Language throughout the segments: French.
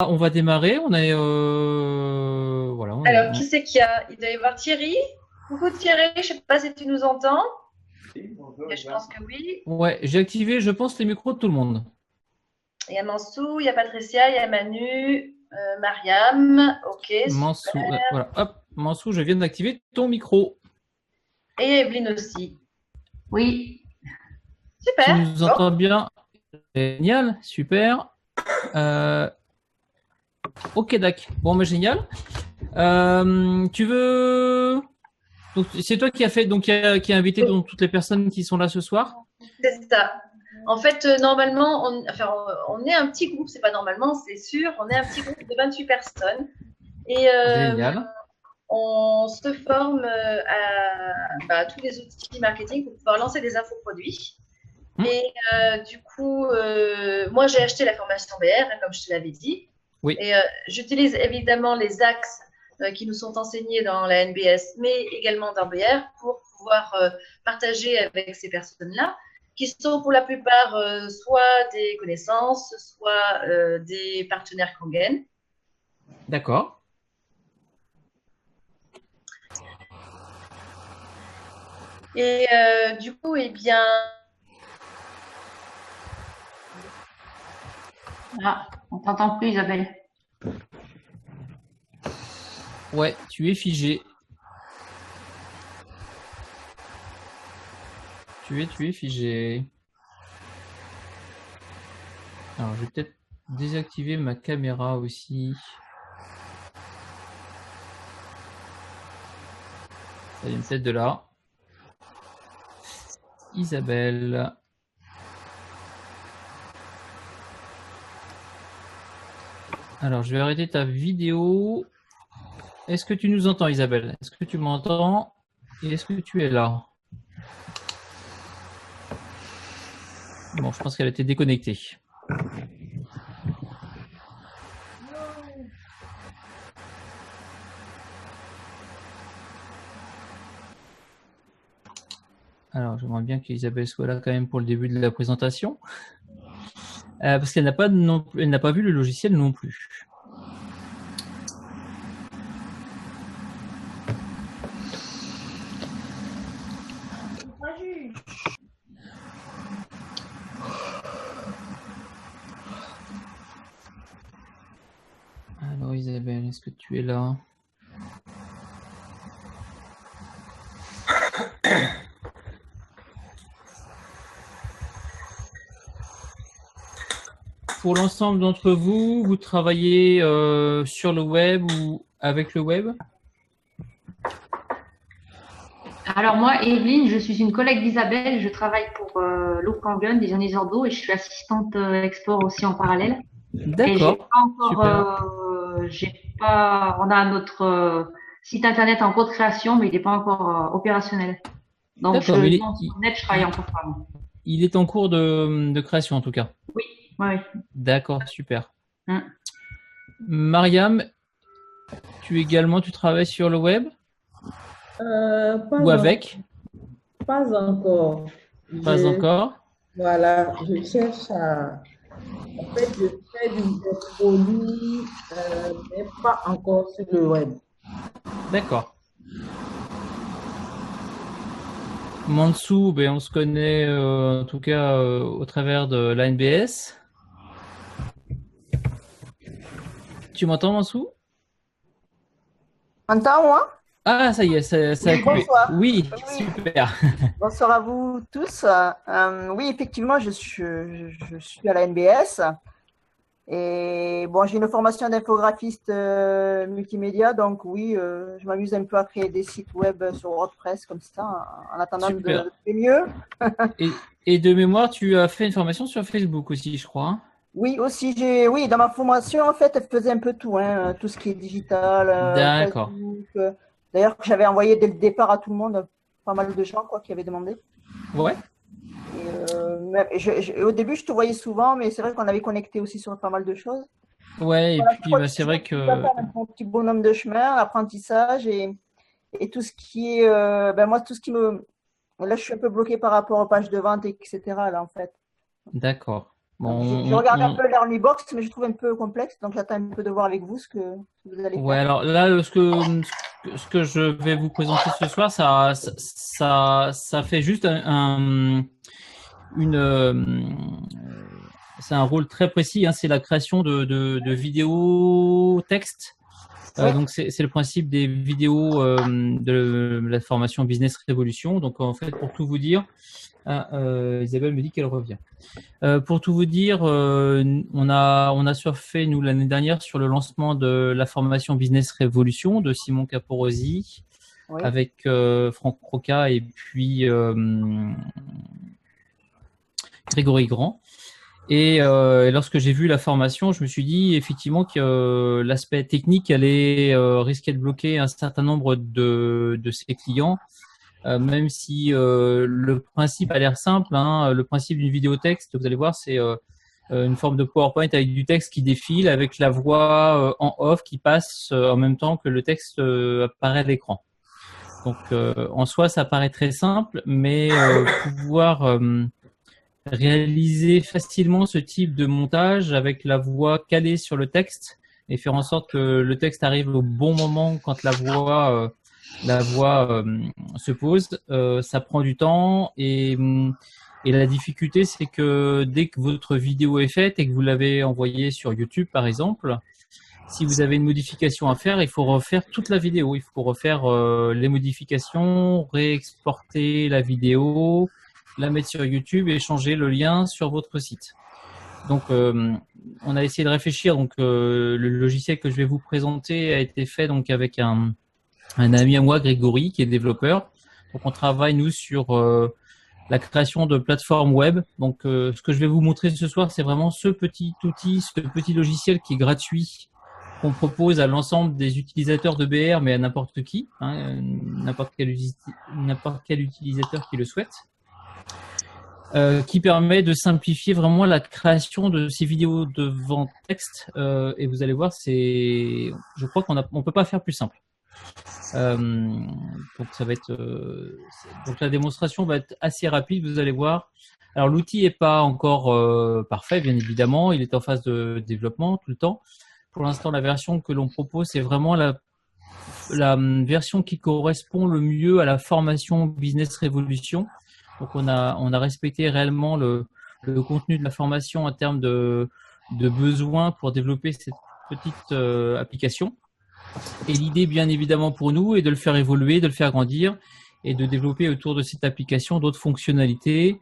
On va démarrer. On est voilà. Alors, qui c'est qu'il y a? Il doit y avoir Thierry. Coucou Thierry, je ne sais pas si tu nous entends. Je pense que oui. Ouais, j'ai activé, je pense, les micros de tout le monde. Il y a Mansou, il y a Patricia, il y a Manu, Mariam. Ok, Mansou, super. voilà, hop, Mansou, je viens d'activer ton micro. Et Evelyne aussi. Oui. Tu Super. nous Bon. entends bien? Génial, super. Ok, Dac. Bon, mais génial. Tu veux. Donc, c'est toi qui a fait, donc qui a invité donc, toutes les personnes qui sont là ce soir? C'est ça. En fait, normalement, on est un petit groupe, c'est pas normalement, c'est sûr, on est un petit groupe de 28 personnes. Et Génial. on se forme à tous les outils marketing pour pouvoir lancer des infoproduits. Et du coup, moi, j'ai acheté la formation BR, hein, comme je te l'avais dit. Oui. Et j'utilise évidemment les axes qui nous sont enseignés dans la NBS, mais également dans BR pour pouvoir partager avec ces personnes-là, qui sont pour la plupart soit des connaissances, soit des partenaires Kangen. D'accord. Et du coup, eh bien. Ah, on t'entend plus, Isabelle. Ouais, tu es figé. Tu es figé. Alors, je vais peut-être désactiver ma caméra aussi. Ça vient peut-être de là. Isabelle. Alors, je vais arrêter ta vidéo. Est-ce que tu nous entends, Isabelle? Est-ce que tu m'entends? Et est-ce que tu es là? Bon, je pense qu'elle a été déconnectée. Alors, j'aimerais bien qu'Isabelle soit là quand même pour le début de la présentation. Parce qu'elle n'a pas, elle n'a pas vu le logiciel non plus. Alors, Isabelle, est-ce que tu es là? Pour l'ensemble d'entre vous, vous travaillez sur le web ou avec le web? Alors moi, Evelyne, je suis une collègue d'Isabelle. Je travaille pour Loop Kangen, des ioniseurs d'eau, et je suis assistante export aussi en parallèle. Et j'ai D'accord, pas encore, super. on a notre site internet en cours de création, mais il n'est pas encore opérationnel. Donc D'accord, mais non, sur net, je travaille encore pas. il est en cours de création en tout cas. Oui, oui. D'accord, super. Hum. Mariam, tu travailles sur le web Pas ou avec? pas encore. Pas encore. Voilà, je cherche à. En fait, je fais des produits, mais pas encore sur le web. D'accord. Mansou, ben, on se connaît en tout cas au travers de l'ANBS. Tu m'entends, Mansou? Entends-moi? Ah, ça y est, ça a coupé. Bonsoir. Oui, Oui, super. bonsoir à vous tous. Oui, effectivement, je suis à la NBS et bon, j'ai une formation d'infographiste multimédia, donc oui, je m'amuse un peu à créer des sites web sur WordPress comme ça, en attendant Super. de faire mieux. Et de mémoire, tu as fait une formation sur Facebook aussi, je crois, hein. Oui, aussi, oui, dans ma formation, en fait, elle faisait un peu tout, hein, tout ce qui est digital, D'accord. Facebook. D'ailleurs, j'avais envoyé dès le départ à tout le monde, pas mal de gens quoi, qui avaient demandé. Ouais. Au début, je te voyais souvent, mais c'est vrai qu'on avait connecté aussi sur pas mal de choses. Ouais, et Voilà, je puis crois bah, que c'est je vrai continue à que faire mon petit bonhomme de chemin, l'apprentissage et tout ce qui est, moi, tout ce qui me. Là, je suis un peu bloquée par rapport aux pages de vente, etc. Là, en fait. d'accord. Bon, Je regarde un peu l'Ernibox, mais je trouve un peu complexe, donc j'attends un peu de voir avec vous ce que vous allez ouais, faire. alors là, ce que je vais vous présenter ce soir, ça fait juste c'est un rôle très précis, hein, c'est la création de vidéos textes. Ouais. Donc c'est le principe des vidéos de la formation Business Révolution. Donc en fait, pour tout vous dire, Isabelle me dit qu'elle revient. Pour tout vous dire, on a surfé nous l'année dernière sur le lancement de la formation Business Révolution de Simon Caporosi Oui. avec Franck Roca et puis Grégory Grand. Et lorsque j'ai vu la formation, je me suis dit effectivement que l'aspect technique allait risquer de bloquer un certain nombre de ses clients, même si le principe a l'air simple. Hein, le principe d'une vidéo texte, vous allez voir, c'est une forme de PowerPoint avec du texte qui défile, avec la voix en off qui passe en même temps que le texte apparaît à l'écran. Donc en soi, ça paraît très simple, mais pouvoir réaliser facilement ce type de montage avec la voix calée sur le texte et faire en sorte que le texte arrive au bon moment quand la voix se pose, ça prend du temps et la difficulté c'est que dès que votre vidéo est faite et que vous l'avez envoyée sur YouTube par exemple, si vous avez une modification à faire, il faut refaire toute la vidéo, il faut refaire les modifications, réexporter la vidéo, la mettre sur YouTube et changer le lien sur votre site. Donc, on a essayé de réfléchir. Donc, le logiciel que je vais vous présenter a été fait donc avec un ami à moi, Grégory, qui est développeur. Donc, on travaille nous sur la création de plateformes web. Donc, ce que je vais vous montrer ce soir, c'est vraiment ce petit outil, ce petit logiciel qui est gratuit, qu'on propose à l'ensemble des utilisateurs de BR, mais à n'importe qui, hein, n'importe quel utilisateur qui le souhaite. Qui permet de simplifier vraiment la création de ces vidéos devant texte. Et vous allez voir, je crois qu'on peut pas faire plus simple. Donc ça va être, donc la démonstration va être assez rapide. Vous allez voir. Alors l'outil est pas encore parfait, bien évidemment. Il est en phase de développement tout le temps. Pour l'instant, la version que l'on propose, c'est vraiment la version qui correspond le mieux à la formation Business Révolution. Donc on a respecté réellement le contenu de la formation en termes de besoins pour développer cette petite application. Et l'idée, bien évidemment, pour nous, est de le faire évoluer, de le faire grandir et de développer autour de cette application d'autres fonctionnalités,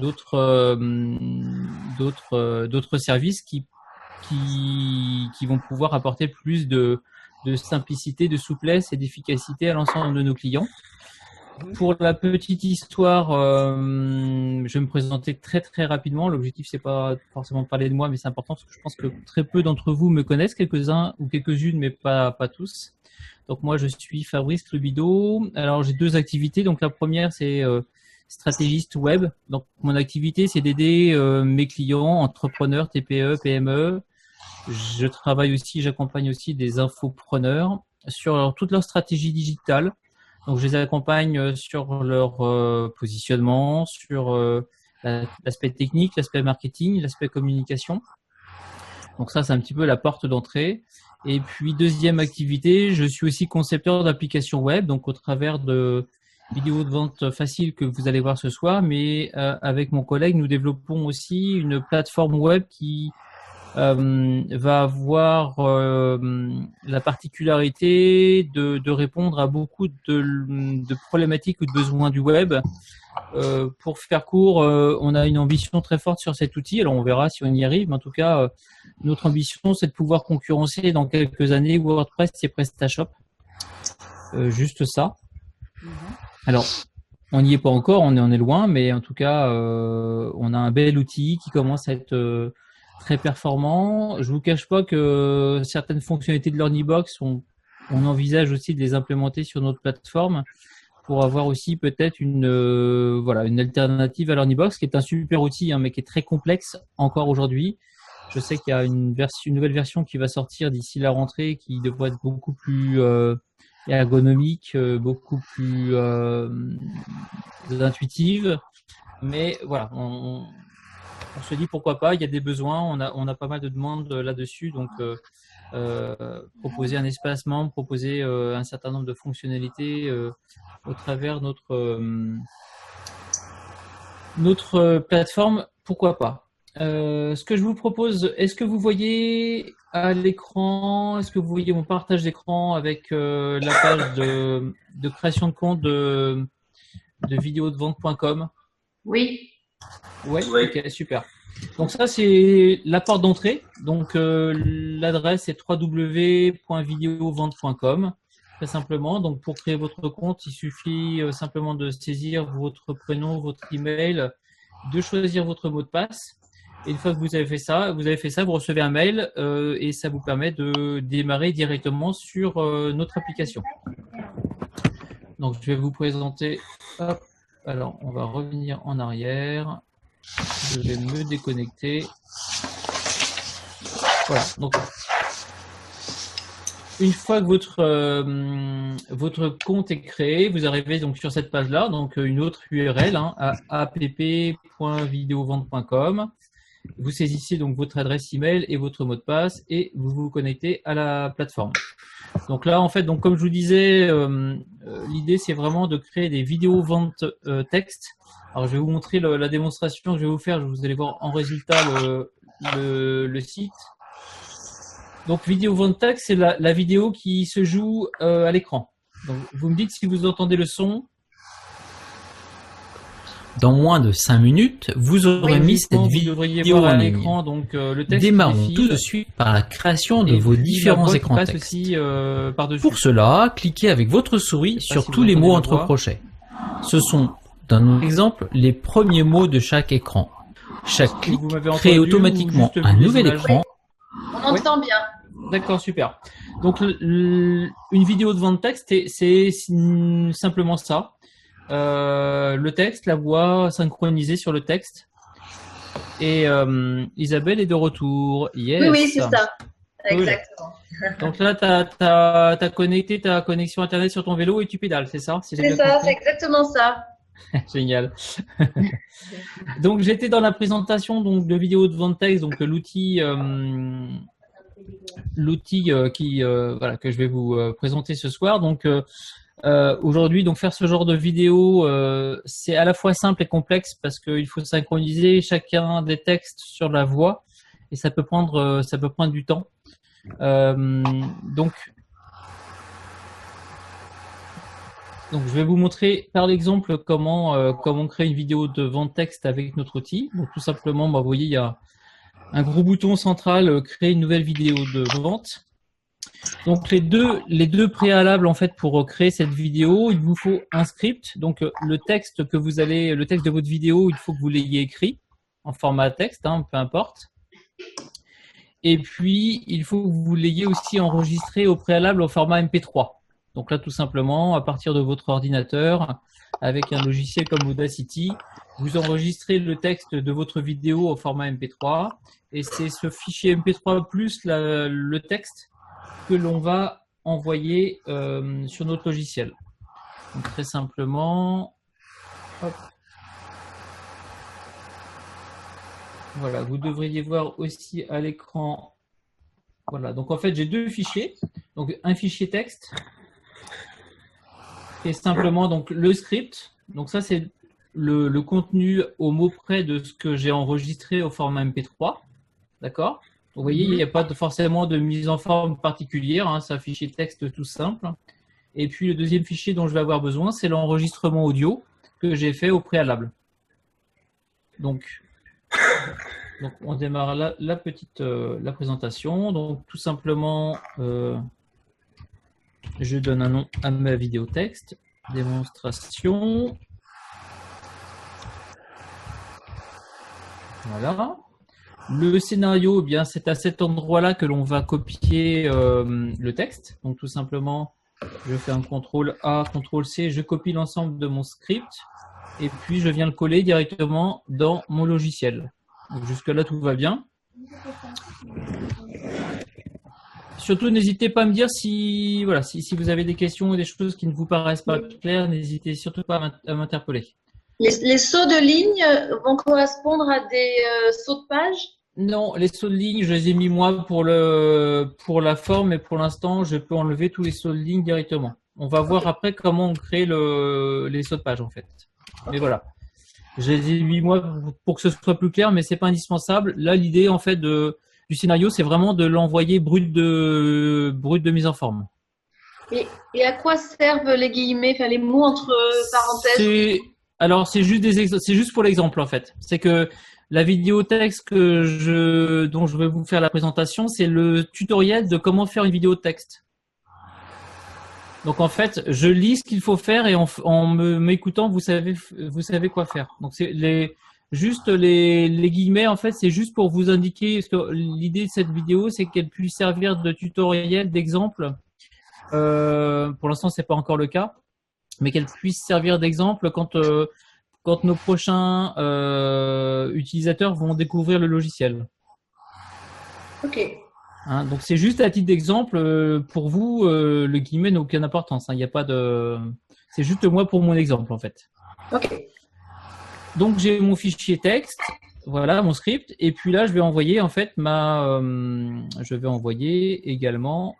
d'autres services qui vont pouvoir apporter plus de simplicité, de souplesse et d'efficacité à l'ensemble de nos clients. Pour la petite histoire, je vais me présenter très très rapidement. L'objectif, c'est pas forcément de parler de moi, mais c'est important parce que je pense que très peu d'entre vous me connaissent, quelques-uns ou quelques-unes, mais pas tous. Donc moi, je suis Fabrice Clubido. Alors j'ai deux activités. Donc la première, c'est stratégiste web. Donc mon activité, c'est d'aider mes clients, entrepreneurs, TPE, PME. J'accompagne aussi des infopreneurs sur toute leur stratégie digitale. Donc, je les accompagne sur leur positionnement, sur l'aspect technique, l'aspect marketing, l'aspect communication. Donc ça, c'est un petit peu la porte d'entrée. Et puis, deuxième activité, je suis aussi concepteur d'applications web, donc au travers de vidéos de vente faciles que vous allez voir ce soir. Mais avec mon collègue, nous développons aussi une plateforme web qui va avoir la particularité de répondre à beaucoup de problématiques ou de besoins du web. Pour faire court, on a une ambition très forte sur cet outil. Alors on verra si on y arrive, mais en tout cas, notre ambition, c'est de pouvoir concurrencer dans quelques années WordPress et PrestaShop. Juste ça. Alors, on n'y est pas encore, on est loin, mais en tout cas, on a un bel outil qui commence à être très performant. Je vous cache pas que certaines fonctionnalités de l'Ornibox, on envisage aussi de les implémenter sur notre plateforme pour avoir aussi peut-être une alternative à l'Ornibox, qui est un super outil, hein, mais qui est très complexe encore aujourd'hui. Je sais qu'il y a une nouvelle version qui va sortir d'ici la rentrée, qui devrait être beaucoup plus ergonomique, beaucoup plus intuitive. Mais voilà, on se dit pourquoi pas, il y a des besoins, on a pas mal de demandes là-dessus, donc proposer un espace membre, proposer un certain nombre de fonctionnalités au travers notre plateforme, pourquoi pas. Ce que je vous propose, est-ce que vous voyez à l'écran, est-ce que vous voyez mon partage d'écran avec la page de création de compte de videodevente.com? Oui. Ouais, ok, super. Donc ça, c'est la porte d'entrée. Donc l'adresse est www.videovente.com, très simplement. Donc pour créer votre compte, il suffit simplement de saisir votre prénom, votre email, de choisir votre mot de passe. Et une fois que vous avez fait ça, vous recevez un mail et ça vous permet de démarrer directement sur notre application. Donc je vais vous présenter. Hop. Alors on va revenir en arrière. Je vais me déconnecter. Voilà. Donc une fois que votre compte est créé, vous arrivez donc sur cette page-là, donc une autre URL, à app.videovente.com. Vous saisissez donc votre adresse email et votre mot de passe et vous vous connectez à la plateforme. Donc là, en fait, donc comme je vous disais, l'idée c'est vraiment de créer des vidéos vente texte. Alors je vais vous montrer la démonstration que je vais vous faire. Vous allez voir en résultat le site. Donc vidéo vente texte, c'est la vidéo qui se joue à l'écran. Donc vous me dites si vous entendez le son. Dans moins de 5 minutes, vous aurez mis cette vidéo en ligne. Donc, le texte démarrons tout de suite par la création de vos différents écrans texte. Aussi, pour cela, cliquez avec votre souris sur tous les mots entre crochets. Ce sont, d'un exemple, les premiers mots de chaque écran. Chaque clic crée automatiquement un nouvel écran. On entend bien. D'accord, super. Donc, une vidéo de vente texte, c'est simplement ça. Le texte, la voix synchronisée sur le texte. Et Isabelle est de retour. Yes. Oui, c'est ça. Exactement. Donc là, tu as connecté ta connexion Internet sur ton vélo et tu pédales, c'est ça? C'est ça, c'est exactement ça. Génial. Donc, j'étais dans la présentation donc, de vidéo de vente texte, donc l'outil voilà, que je vais vous présenter ce soir. Donc, aujourd'hui, donc faire ce genre de vidéo, c'est à la fois simple et complexe parce qu'il faut synchroniser chacun des textes sur la voix et ça peut prendre du temps. Donc, je vais vous montrer par l'exemple comment créer une vidéo de vente texte avec notre outil. Donc, tout simplement, vous voyez, il y a un gros bouton central, créer une nouvelle vidéo de vente. Donc les deux préalables en fait pour créer cette vidéo, il vous faut un script. Donc le texte de votre vidéo, il faut que vous l'ayez écrit en format texte, peu importe. Et puis il faut que vous l'ayez aussi enregistré au préalable au format MP3. Donc là tout simplement à partir de votre ordinateur avec un logiciel comme Audacity, vous enregistrez le texte de votre vidéo au format MP3 et c'est ce fichier MP3 plus le texte que l'on va envoyer sur notre logiciel. Donc, très simplement, hop. Voilà, vous devriez voir aussi à l'écran. Voilà, donc en fait j'ai deux fichiers. Donc un fichier texte et simplement donc le script. Donc ça c'est le contenu au mot près de ce que j'ai enregistré au format MP3. D'accord? Vous voyez, il n'y a pas forcément de mise en forme particulière, c'est un fichier texte tout simple. Et puis le deuxième fichier dont je vais avoir besoin, c'est l'enregistrement audio que j'ai fait au préalable. Donc on démarre la présentation. Donc tout simplement, je donne un nom à ma vidéo texte, démonstration. Voilà. Le scénario, eh bien, c'est à cet endroit-là que l'on va copier le texte. Donc, tout simplement, je fais un CTRL-A, CTRL-C, je copie l'ensemble de mon script et puis je viens le coller directement dans mon logiciel. Donc, jusque-là, tout va bien. Surtout, n'hésitez pas à me dire si vous avez des questions ou des choses qui ne vous paraissent pas claires, n'hésitez surtout pas à m'interpeller. Les sauts de ligne vont correspondre à des sauts de page? Non, les sauts de ligne, je les ai mis moi pour la forme, mais pour l'instant, je peux enlever tous les sauts de ligne directement. On va voir après comment on crée les sauts de page en fait. Mais voilà. Je les ai mis moi pour que ce soit plus clair, mais c'est pas indispensable. Là, l'idée en fait du scénario, c'est vraiment de l'envoyer brut de mise en forme. Et à quoi servent les guillemets, enfin les mots entre parenthèses? Alors c'est juste pour l'exemple en fait. C'est que la vidéo texte dont je vais vous faire la présentation, c'est le tutoriel de comment faire une vidéo texte. Donc en fait, je lis ce qu'il faut faire et en m'écoutant, vous savez quoi faire. Donc c'est les guillemets en fait, c'est juste pour vous indiquer, parce que l'idée de cette vidéo, c'est qu'elle puisse servir de tutoriel, d'exemple. Pour l'instant, c'est pas encore le cas, mais qu'elle puisse servir d'exemple quand nos prochains utilisateurs vont découvrir le logiciel. Ok. Hein, donc c'est juste à titre d'exemple pour vous, le guillemet n'a aucune importance. Hein, y a pas de, c'est juste moi pour mon exemple en fait. Ok. Donc j'ai mon fichier texte, voilà mon script, et puis là je vais envoyer en fait je vais envoyer également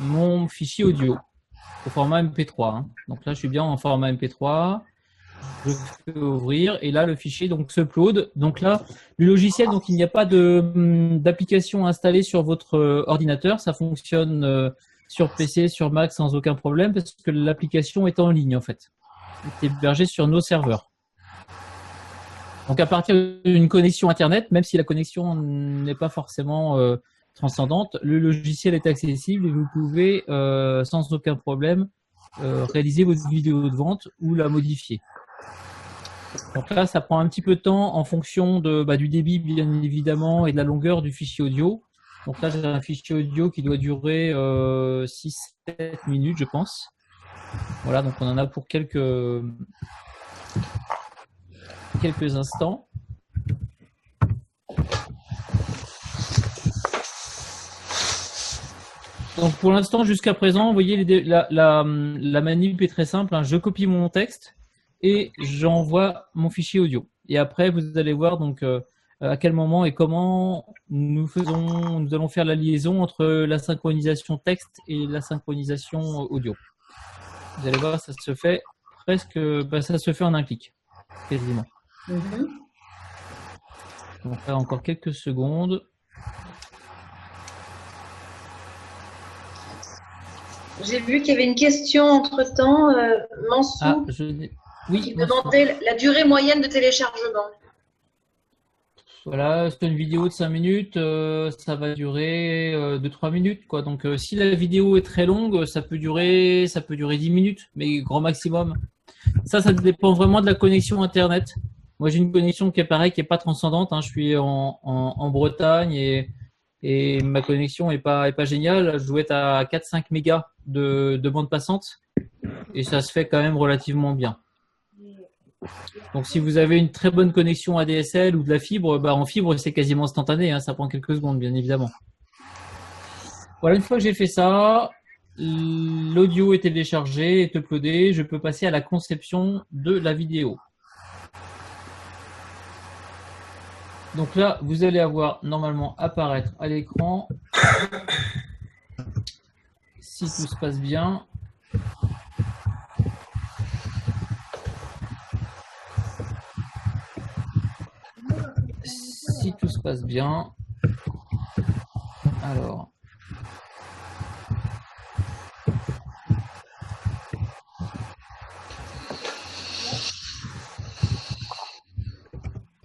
mon fichier audio au format MP3. Hein. Donc là je suis bien en format MP3. Je peux ouvrir et là le fichier donc s'upload. Donc là le logiciel, donc il n'y a pas d'application installée sur votre ordinateur, ça fonctionne sur PC, sur Mac sans aucun problème parce que l'application est en ligne en fait, est hébergée sur nos serveurs. Donc à partir d'une connexion internet, même si la connexion n'est pas forcément transcendante, le logiciel est accessible et vous pouvez sans aucun problème réaliser votre vidéo de vente ou la modifier. Donc là, ça prend un petit peu de temps en fonction du débit, bien évidemment, et de la longueur du fichier audio. Donc là, j'ai un fichier audio qui doit durer 6-7 minutes, je pense. Voilà, donc on en a pour quelques instants. Donc pour l'instant, jusqu'à présent, vous voyez, la manip est très simple. Hein. Je copie mon texte et j'envoie mon fichier audio. Et après, vous allez voir donc à quel moment et comment nous allons faire la liaison entre la synchronisation texte et la synchronisation audio. Vous allez voir, ça se fait ça se fait en un clic, quasiment. Donc là, encore quelques secondes. J'ai vu qu'il y avait une question entre-temps, Mansou, qui demandait la durée moyenne de téléchargement. Voilà, c'est une vidéo de 5 minutes, ça va durer 2-3 minutes, quoi. Donc si la vidéo est très longue, ça peut durer 10 minutes, mais grand maximum. Ça dépend vraiment de la connexion internet. Moi j'ai une connexion qui est pareil, qui est pas transcendante. Hein. Je suis en Bretagne et ma connexion est pas géniale. Je dois être à 4-5 mégas de bande passante et ça se fait quand même relativement bien. Donc si vous avez une très bonne connexion ADSL ou de la fibre, en fibre c'est quasiment instantané, hein, ça prend quelques secondes bien évidemment. Voilà, une fois que j'ai fait ça, l'audio est téléchargé, est uploadé, je peux passer à la conception de la vidéo. Donc là, vous allez avoir normalement apparaître à l'écran, si tout se passe bien, alors,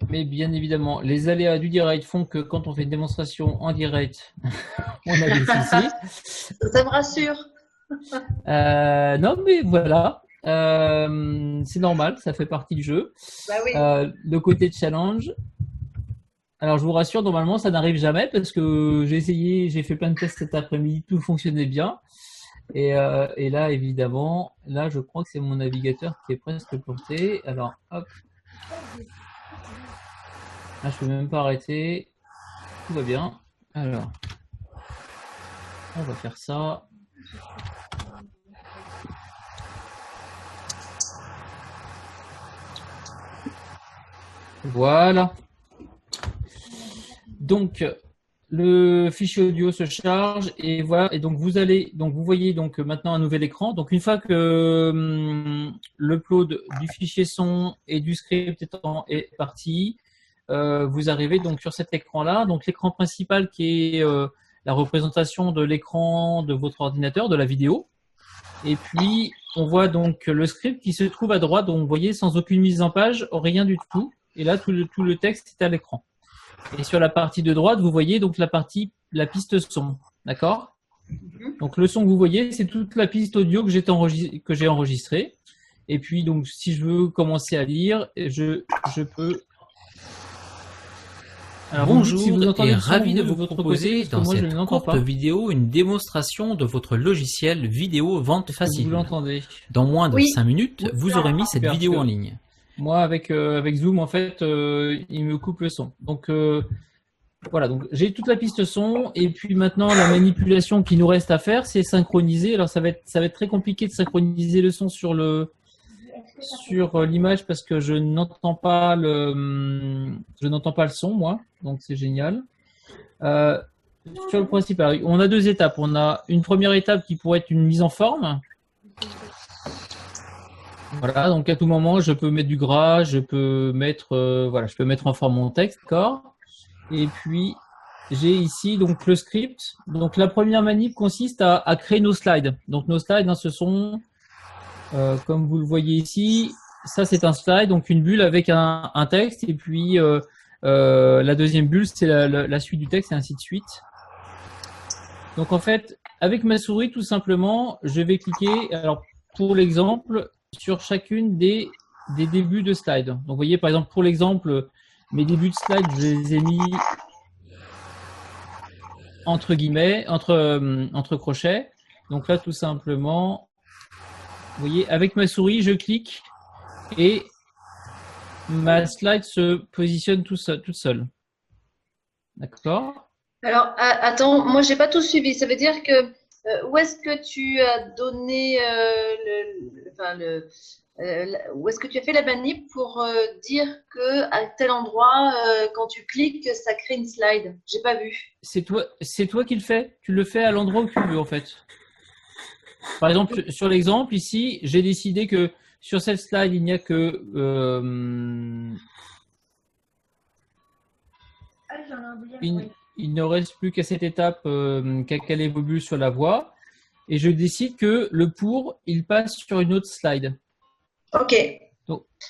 mais bien évidemment, les aléas du direct font que quand on fait une démonstration en direct, on a des soucis. Ça me rassure. Non, mais voilà, c'est normal, ça fait partie du jeu. Bah oui. Le côté challenge. Alors, je vous rassure, normalement, ça n'arrive jamais parce que j'ai fait plein de tests cet après-midi, tout fonctionnait bien. Et là, évidemment, là, je crois que c'est mon navigateur qui est presque planté. Alors, hop. Là, je peux même pas arrêter. Tout va bien. Alors, on va faire ça. Voilà. Donc, le fichier audio se charge et voilà. Et donc, vous voyez donc maintenant un nouvel écran. Donc, une fois que l'upload du fichier son et du script est parti, vous arrivez donc sur cet écran-là. Donc, l'écran principal qui est la représentation de l'écran de votre ordinateur, de la vidéo. Et puis, on voit donc le script qui se trouve à droite. Donc, vous voyez, sans aucune mise en page, rien du tout. Et là, tout le texte est à l'écran. Et sur la partie de droite, vous voyez donc la piste son. D'accord? Donc, le son que vous voyez, c'est toute la piste audio que j'ai enregistrée. Et puis, donc, si je veux commencer à lire, je peux... Alors, bonjour, si vous entendez ravi de vous proposer dans cette courte vidéo une démonstration de votre logiciel vidéo vente facile. Vous l'entendez. Dans moins de 5 minutes, vous aurez mis cette vidéo en ligne. Moi, avec Zoom, en fait, il me coupe le son. Donc, voilà. Donc, j'ai toute la piste son. Et puis maintenant, la manipulation qui nous reste à faire, c'est synchroniser. Alors, ça va être très compliqué de synchroniser le son sur l'image parce que je n'entends pas le son, moi. Donc, c'est génial. Sur le principe, alors, on a 2 étapes. On a une première étape qui pourrait être une mise en forme. Voilà, donc à tout moment, je peux mettre du gras, je peux mettre en forme mon texte, d'accord. Et puis, j'ai ici donc le script. Donc, la première manip consiste à créer nos slides. Donc, nos slides, ce sont, comme vous le voyez ici, ça c'est un slide, donc une bulle avec un texte. Et puis, la deuxième bulle, c'est la suite du texte et ainsi de suite. Donc, en fait, avec ma souris, tout simplement, je vais cliquer, alors pour l'exemple, sur chacune des débuts de slide. Donc, vous voyez, par exemple, pour l'exemple, mes débuts de slide, je les ai mis entre guillemets, entre crochets. Donc là, tout simplement, vous voyez, avec ma souris, je clique et ma slide se positionne toute seule. D'accord? Alors, attends, moi, j'ai pas tout suivi. Ça veut dire que où est-ce que tu as donné où est-ce que tu as fait la manip pour dire que à tel endroit, quand tu cliques, ça crée une slide? J'ai pas vu. C'est toi qui le fais. Tu le fais à l'endroit où tu veux en fait. Par exemple, sur l'exemple ici, j'ai décidé que sur cette slide, il n'y a que il ne reste plus qu'à cette étape qu'à caler vos bulles sur la voie. Et je décide que le pour, il passe sur une autre slide. Ok.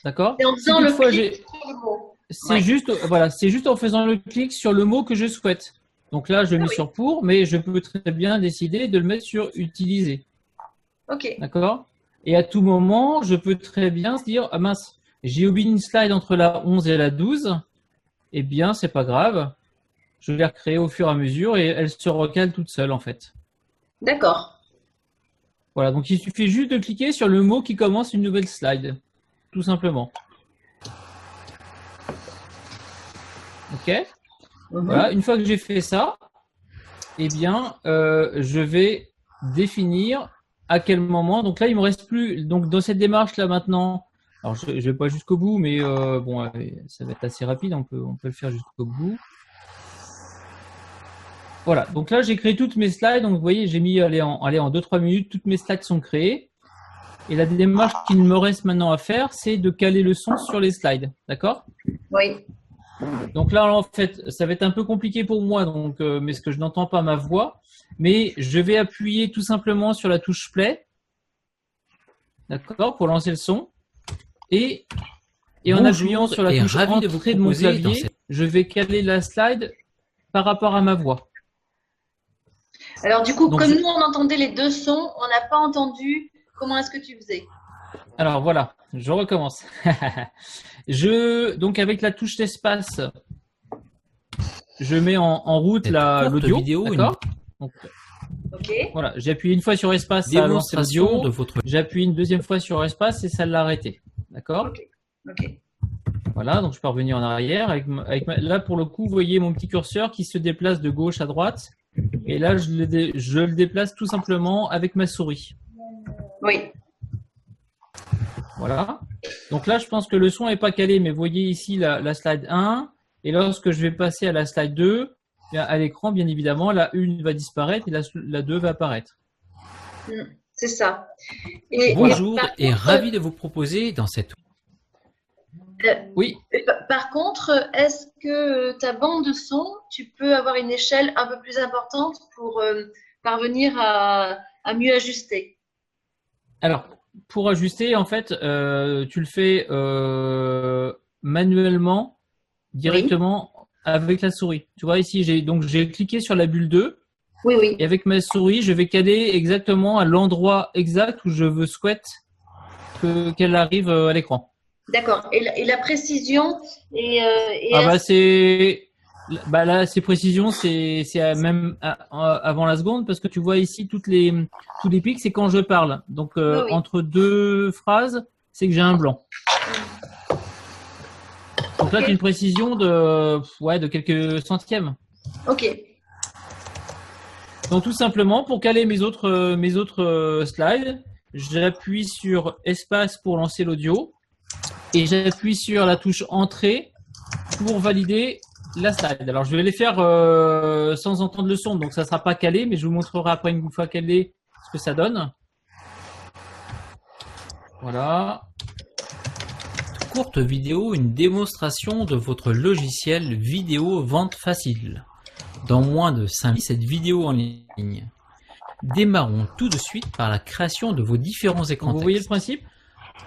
D'accord. Et en faisant le clic sur le mot. C'est juste, voilà, c'est juste en faisant le clic sur le mot que je souhaite. Donc là, je le mets sur pour, mais je peux très bien décider de le mettre sur utiliser. Ok. D'accord. Et à tout moment, je peux très bien se dire, ah mince, j'ai oublié une slide entre la 11 et la 12. Eh bien, c'est pas grave. Je vais les recréer au fur et à mesure et elles se recalent toutes seules en fait. D'accord. Voilà, donc il suffit juste de cliquer sur le mot qui commence une nouvelle slide, tout simplement. Ok. Voilà, une fois que j'ai fait ça, eh bien, je vais définir à quel moment. Donc là, il me reste plus. Donc dans cette démarche là maintenant, alors je vais pas jusqu'au bout, mais bon, ça va être assez rapide. On peut le faire jusqu'au bout. Voilà, donc là j'ai créé toutes mes slides, donc vous voyez j'ai mis en 2-3 minutes, toutes mes slides sont créées. Et la démarche qu'il me reste maintenant à faire, c'est de caler le son sur les slides, d'accord? Oui. Donc là en fait, ça va être un peu compliqué pour moi, donc, mais parce que je n'entends pas ma voix, mais je vais appuyer tout simplement sur la touche play, d'accord, pour lancer le son. Et en appuyant sur la touche entrée de mon clavier, je vais caler la slide par rapport à ma voix. Alors du coup, donc, comme nous on entendait les deux sons, on n'a pas entendu comment est-ce que tu faisais. Alors voilà, je recommence. Donc avec la touche d'espace, je mets en route l'audio. D'accord. Ok. Voilà, j'ai appuyé une fois sur espace, ça a lancé l'audio. J'appuie une deuxième fois sur espace et ça l'a arrêté. D'accord. Ok. Voilà, donc je peux revenir en arrière. Là pour le coup, vous voyez mon petit curseur qui se déplace de gauche à droite. Et là, je le déplace tout simplement avec ma souris. Oui. Voilà. Donc là, je pense que le son n'est pas calé, mais vous voyez ici la slide 1. Et lorsque je vais passer à la slide 2, à l'écran, bien évidemment, la 1 va disparaître et la 2 va apparaître. C'est ça. Bonjour et ravi de vous proposer dans cette... Oui. Par contre, est-ce que ta bande de son, tu peux avoir une échelle un peu plus importante pour parvenir à mieux ajuster? Alors, pour ajuster, en fait, tu le fais manuellement, directement avec la souris. Tu vois, ici, j'ai cliqué sur la bulle 2. Oui, oui. Et avec ma souris, je vais caler exactement à l'endroit exact où je souhaite qu'elle arrive à l'écran. D'accord. Et la précision là, c'est précision, c'est même avant la seconde, parce que tu vois ici tous les pics, c'est quand je parle. Donc oui. Entre deux phrases, c'est que j'ai un blanc. Donc là, tu as une précision de quelques centièmes. Ok. Donc tout simplement, pour caler mes autres slides, j'appuie sur espace pour lancer l'audio et j'appuie sur la touche entrée pour valider la slide. Alors je vais les faire sans entendre le son, donc ça ne sera pas calé, mais je vous montrerai après une fois calé ce que ça donne. Voilà. Courte vidéo, une démonstration de votre logiciel vidéo vente facile. Dans moins de 5 minutes, cette vidéo en ligne. Démarrons tout de suite par la création de vos différents écrans. Vous voyez le principe?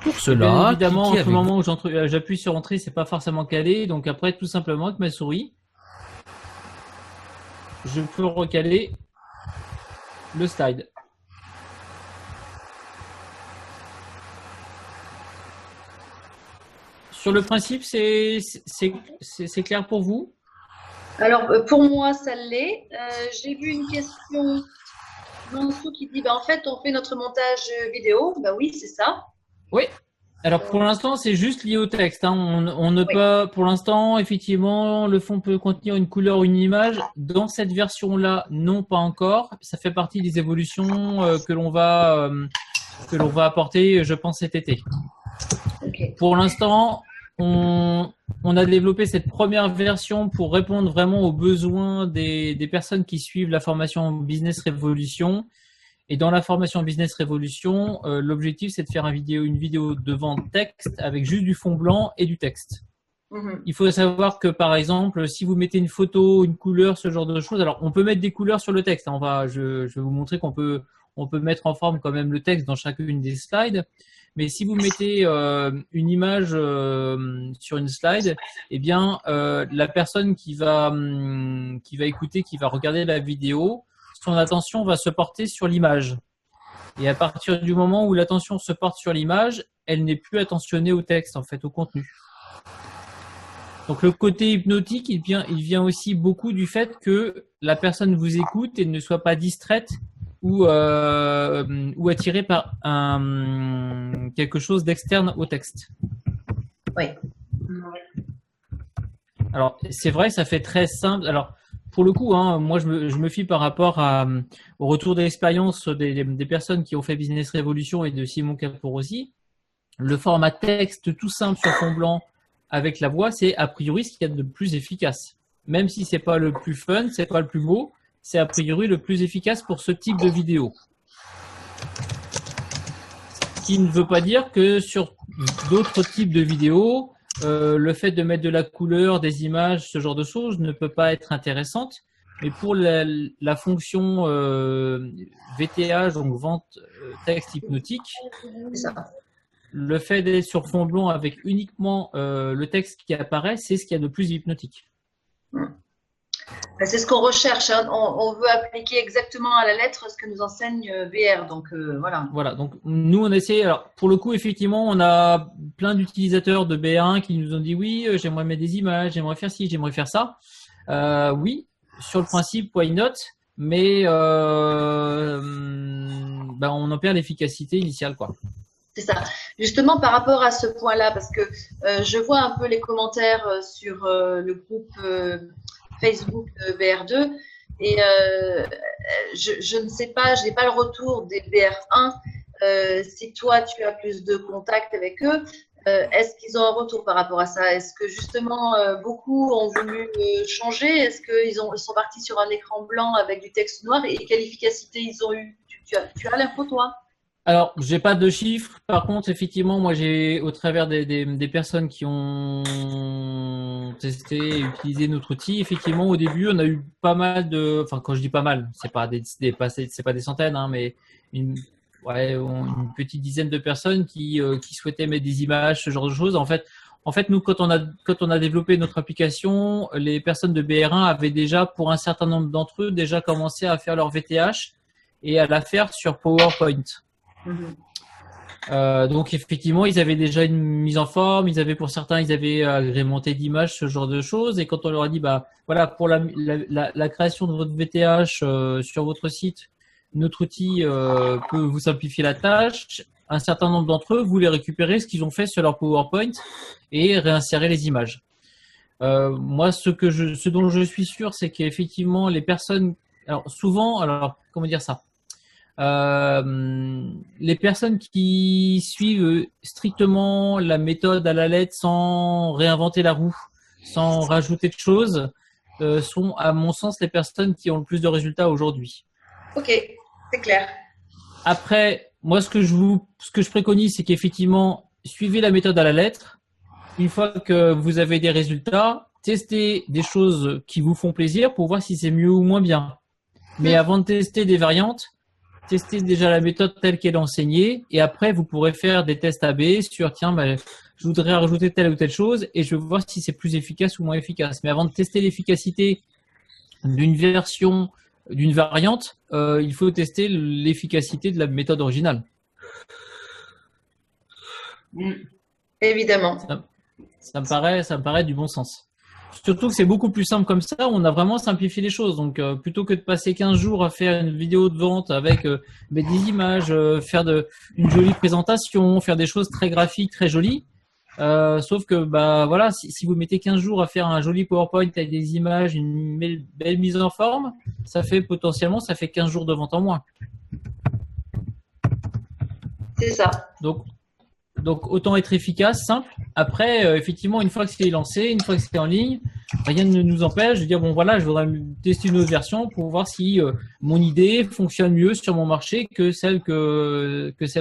Pour cela, bien évidemment, entre le moment où j'appuie sur entrée, c'est pas forcément calé. Donc après, tout simplement, avec ma souris, je peux recaler le slide. Sur le principe, c'est clair pour vous? Alors, pour moi, ça l'est. J'ai vu une question en dessous qui dit, en fait, on fait notre montage vidéo. Oui, c'est ça. Oui. Alors, pour l'instant, c'est juste lié au texte. Hein. On ne peut, pour l'instant, effectivement, le fond peut contenir une couleur ou une image. Dans cette version-là, non, pas encore. Ça fait partie des évolutions que l'on va apporter, je pense, cet été. Okay. Pour l'instant, on a développé cette première version pour répondre vraiment aux besoins des personnes qui suivent la formation Business Révolution. Et dans la formation Business Révolution, l'objectif, c'est de faire une vidéo de vente texte avec juste du fond blanc et du texte. Il faut savoir que, par exemple, si vous mettez une photo, une couleur, ce genre de choses, alors on peut mettre des couleurs sur le texte. Hein, je vais vous montrer qu'on peut mettre en forme quand même le texte dans chacune des slides. Mais si vous mettez une image sur une slide, eh bien, la personne qui va écouter, qui va regarder la vidéo, son attention va se porter sur l'image. Et à partir du moment où l'attention se porte sur l'image, elle n'est plus attentionnée au texte, en fait, au contenu. Donc le côté hypnotique, il vient aussi beaucoup du fait que la personne vous écoute et ne soit pas distraite ou attirée par quelque chose d'externe au texte. Oui. Alors c'est vrai, ça fait très simple. Alors pour le coup, hein, moi je me fie par rapport au retour d'expérience des personnes qui ont fait Business Révolution et de Simon Caporosi. Le format texte tout simple sur fond blanc avec la voix, c'est a priori ce qu'il y a de plus efficace. Même si c'est pas le plus fun, c'est pas le plus beau, c'est a priori le plus efficace pour ce type de vidéo. Ce qui ne veut pas dire que sur d'autres types de vidéos, le fait de mettre de la couleur, des images, ce genre de choses ne peut pas être intéressante. Mais pour la fonction VTH, donc vente texte hypnotique, le fait d'être sur fond blanc avec uniquement le texte qui apparaît, c'est ce qu'il y a de plus hypnotique. C'est ce qu'on recherche. Hein. On veut appliquer exactement à la lettre ce que nous enseigne BR. Donc voilà. Voilà. Donc nous on essaie. Alors pour le coup effectivement on a plein d'utilisateurs de BR1 qui nous ont dit oui j'aimerais mettre des images, j'aimerais faire ci, j'aimerais faire ça. Oui sur le principe why not, mais on en perd l'efficacité initiale quoi. C'est ça. Justement, par rapport à ce point-là, parce que je vois un peu les commentaires sur le groupe Facebook de BR2 et je ne sais pas, je n'ai pas le retour des BR1. Si toi, tu as plus de contact avec eux, Est-ce qu'ils ont un retour par rapport à ça? Est-ce que justement beaucoup ont voulu changer? Est-ce qu'ils sont partis sur un écran blanc avec du texte noir et quelle efficacité ils ont eu? Tu as l'info, toi? Alors, j'ai pas de chiffres. Par contre, effectivement, moi, j'ai, au travers des personnes qui ont testé et utilisé notre outil, effectivement, au début, on a eu pas mal de, enfin, quand je dis pas mal, c'est pas c'est pas des centaines, hein, mais une petite dizaine de personnes qui souhaitaient mettre des images, ce genre de choses. En fait, nous, quand on a développé notre application, les personnes de BR1 avaient déjà, pour un certain nombre d'entre eux, déjà commencé à faire leur VTH et à la faire sur PowerPoint. Donc effectivement, ils avaient déjà une mise en forme. Pour certains, ils avaient agrémenté d'images, ce genre de choses. Et quand on leur a dit, bah voilà, pour la création de votre VTH sur votre site, notre outil peut vous simplifier la tâche. Un certain nombre d'entre eux voulaient récupérer ce qu'ils ont fait sur leur PowerPoint et réinsérer les images. Moi, ce dont je suis sûr, c'est qu'effectivement, les personnes, comment dire ça? Les personnes qui suivent strictement la méthode à la lettre sans réinventer la roue, sans rajouter de choses, sont, à mon sens, les personnes qui ont le plus de résultats aujourd'hui. Ok, c'est clair. Après, moi, ce que je préconise, c'est qu'effectivement, suivez la méthode à la lettre. Une fois que vous avez des résultats, testez des choses qui vous font plaisir pour voir si c'est mieux ou moins bien. Mais avant de tester des variantes, testez déjà la méthode telle qu'elle est enseignée et après, vous pourrez faire des tests AB sur, tiens, je voudrais rajouter telle ou telle chose et je veux voir si c'est plus efficace ou moins efficace. Mais avant de tester l'efficacité d'une version, d'une variante, il faut tester l'efficacité de la méthode originale. Évidemment. Ça me paraît du bon sens. Surtout que c'est beaucoup plus simple comme ça, on a vraiment simplifié les choses. Donc, plutôt que de passer 15 jours à faire une vidéo de vente avec des images, faire une jolie présentation, faire des choses très graphiques, très jolies. Sauf que, bah voilà, si vous mettez 15 jours à faire un joli PowerPoint avec des images, une belle mise en forme, ça fait 15 jours de vente en moins. C'est ça. Donc, autant être efficace, simple. Après, effectivement, une fois que c'est lancé, une fois que c'est en ligne, rien ne nous empêche de dire, bon, voilà, je voudrais tester une autre version pour voir si mon idée fonctionne mieux sur mon marché que celle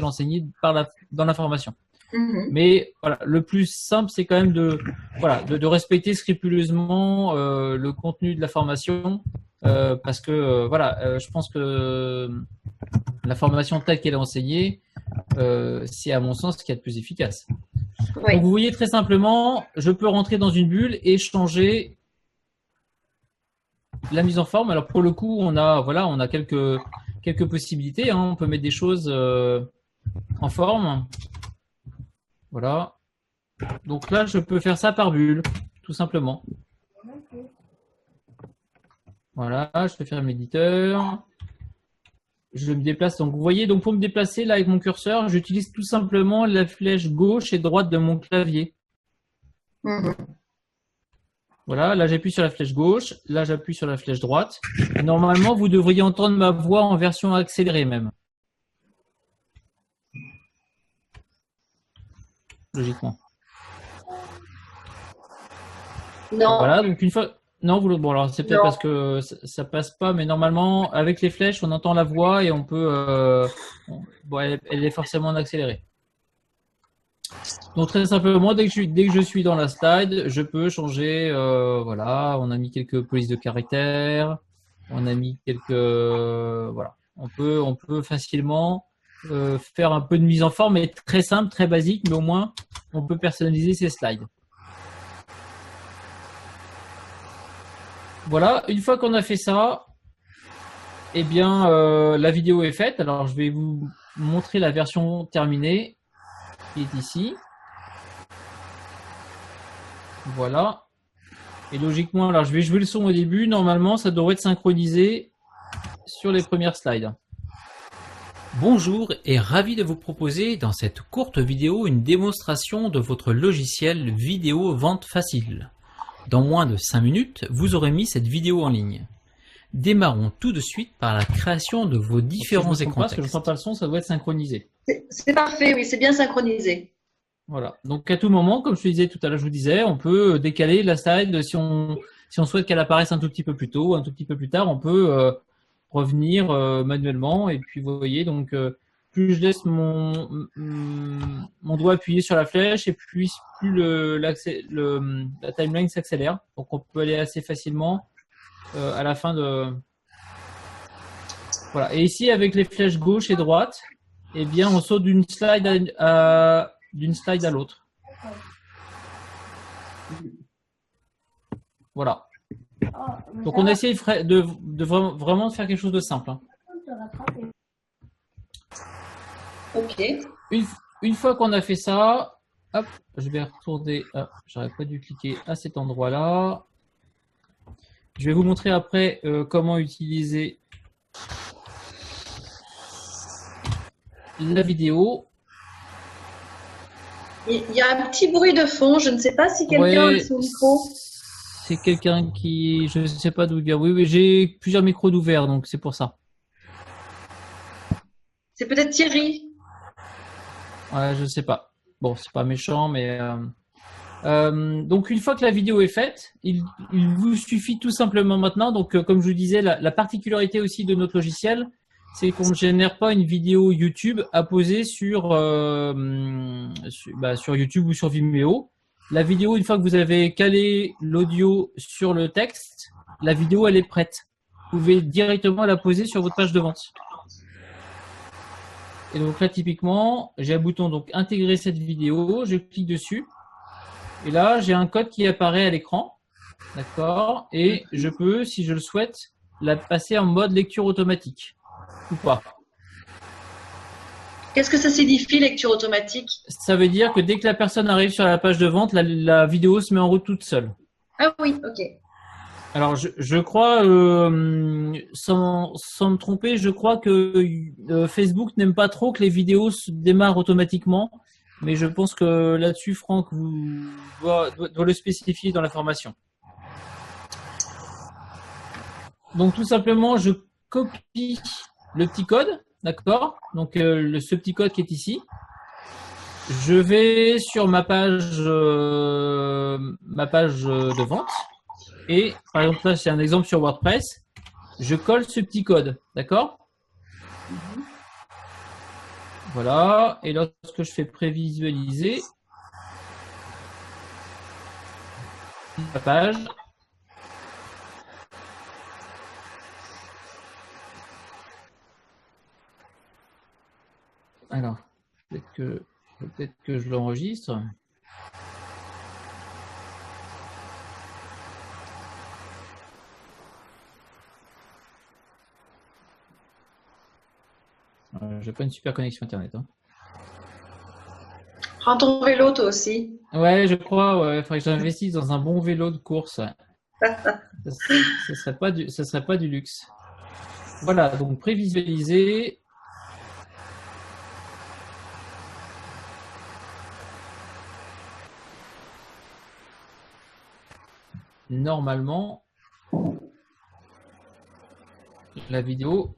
enseignée dans la formation. Mais voilà, le plus simple, c'est quand même de respecter scrupuleusement le contenu de la formation parce que, je pense que la formation telle qu'elle est enseignée, c'est à mon sens ce qu'il y a de plus efficace. Oui. Donc vous voyez très simplement, je peux rentrer dans une bulle et changer la mise en forme. Alors pour le coup, on a quelques possibilités. Hein. On peut mettre des choses en forme. Voilà. Donc là, je peux faire ça par bulle, tout simplement. Voilà, je peux faire un éditeur. Je me déplace. Donc, vous voyez, donc pour me déplacer là avec mon curseur, j'utilise tout simplement la flèche gauche et droite de mon clavier. Voilà, là j'appuie sur la flèche gauche, là j'appuie sur la flèche droite. Et normalement, vous devriez entendre ma voix en version accélérée même. Logiquement. Non. Voilà, donc une fois. Non, bon alors c'est peut-être parce que ça passe pas, mais normalement avec les flèches on entend la voix et on peut, elle est forcément en accéléré. Donc très simplement dès que je suis dans la slide, je peux changer, voilà, on a mis quelques polices de caractères, on a mis quelques, voilà, on peut facilement faire un peu de mise en forme, mais très simple, très basique, mais au moins on peut personnaliser ces slides. Voilà, une fois qu'on a fait ça, eh bien, la vidéo est faite. Alors, je vais vous montrer la version terminée qui est ici. Voilà. Et logiquement, alors je vais jouer le son au début. Normalement, ça devrait être synchronisé sur les premières slides. Bonjour et ravi de vous proposer dans cette courte vidéo une démonstration de votre logiciel vidéo vente facile. Dans moins de 5 minutes, vous aurez mis cette vidéo en ligne. Démarrons tout de suite par la création de vos différents écrans texte. Parce que je ne sens pas le son, ça doit être synchronisé. C'est parfait, oui, c'est bien synchronisé. Voilà. Donc à tout moment, comme je te disais tout à l'heure, je vous disais, on peut décaler la slide si on souhaite qu'elle apparaisse un tout petit peu plus tôt, un tout petit peu plus tard, on peut revenir manuellement. Et puis vous voyez, donc plus je laisse mon doigt appuyé sur la flèche et plus la timeline s'accélère. Donc on peut aller assez facilement à la fin de... Voilà. Et ici, avec les flèches gauche et droite, eh bien, on saute d'une slide à l'autre. Voilà. Donc on essaye de vraiment de faire quelque chose de simple. Hein. Ok. Une fois qu'on a fait ça, hop, je vais retourner. J'aurais pas dû cliquer à cet endroit-là. Je vais vous montrer après comment utiliser la vidéo. Il y a un petit bruit de fond. Je ne sais pas si quelqu'un a son micro. C'est quelqu'un qui, je ne sais pas d'où il vient. Oui, j'ai plusieurs micros d'ouvert, donc c'est pour ça. C'est peut-être Thierry. Ouais, je ne sais pas. Bon, c'est pas méchant, mais donc une fois que la vidéo est faite, il vous suffit tout simplement maintenant. Donc, comme je vous disais, la particularité aussi de notre logiciel, c'est qu'on ne génère pas une vidéo YouTube à poser sur YouTube ou sur Vimeo. La vidéo, une fois que vous avez calé l'audio sur le texte, la vidéo, elle est prête. Vous pouvez directement la poser sur votre page de vente. Et donc là, typiquement, j'ai un bouton donc intégrer cette vidéo, je clique dessus. Et là, j'ai un code qui apparaît à l'écran. D'accord. Et je peux, si je le souhaite, la passer en mode lecture automatique. Ou pas. Qu'est-ce que ça signifie, lecture automatique? Ça veut dire que dès que la personne arrive sur la page de vente, la vidéo se met en route toute seule. Ah oui, ok. Alors, je crois, sans me tromper, je crois que Facebook n'aime pas trop que les vidéos se démarrent automatiquement. Mais je pense que là-dessus, Franck doit le spécifier dans la formation. Donc, tout simplement, je copie le petit code. D'accord. Donc, ce petit code qui est ici. Je vais sur ma page de vente. Et par exemple, là, c'est un exemple sur WordPress. Je colle ce petit code. D'accord. Voilà. Et lorsque je fais prévisualiser la page, alors, peut-être que je l'enregistre. J'ai pas une super connexion internet. Hein. Prends ton vélo toi aussi. Ouais, je crois. Ouais, il faudrait que j'investisse dans un bon vélo de course. Ce serait pas du luxe. Voilà, donc prévisualiser. Normalement, la vidéo.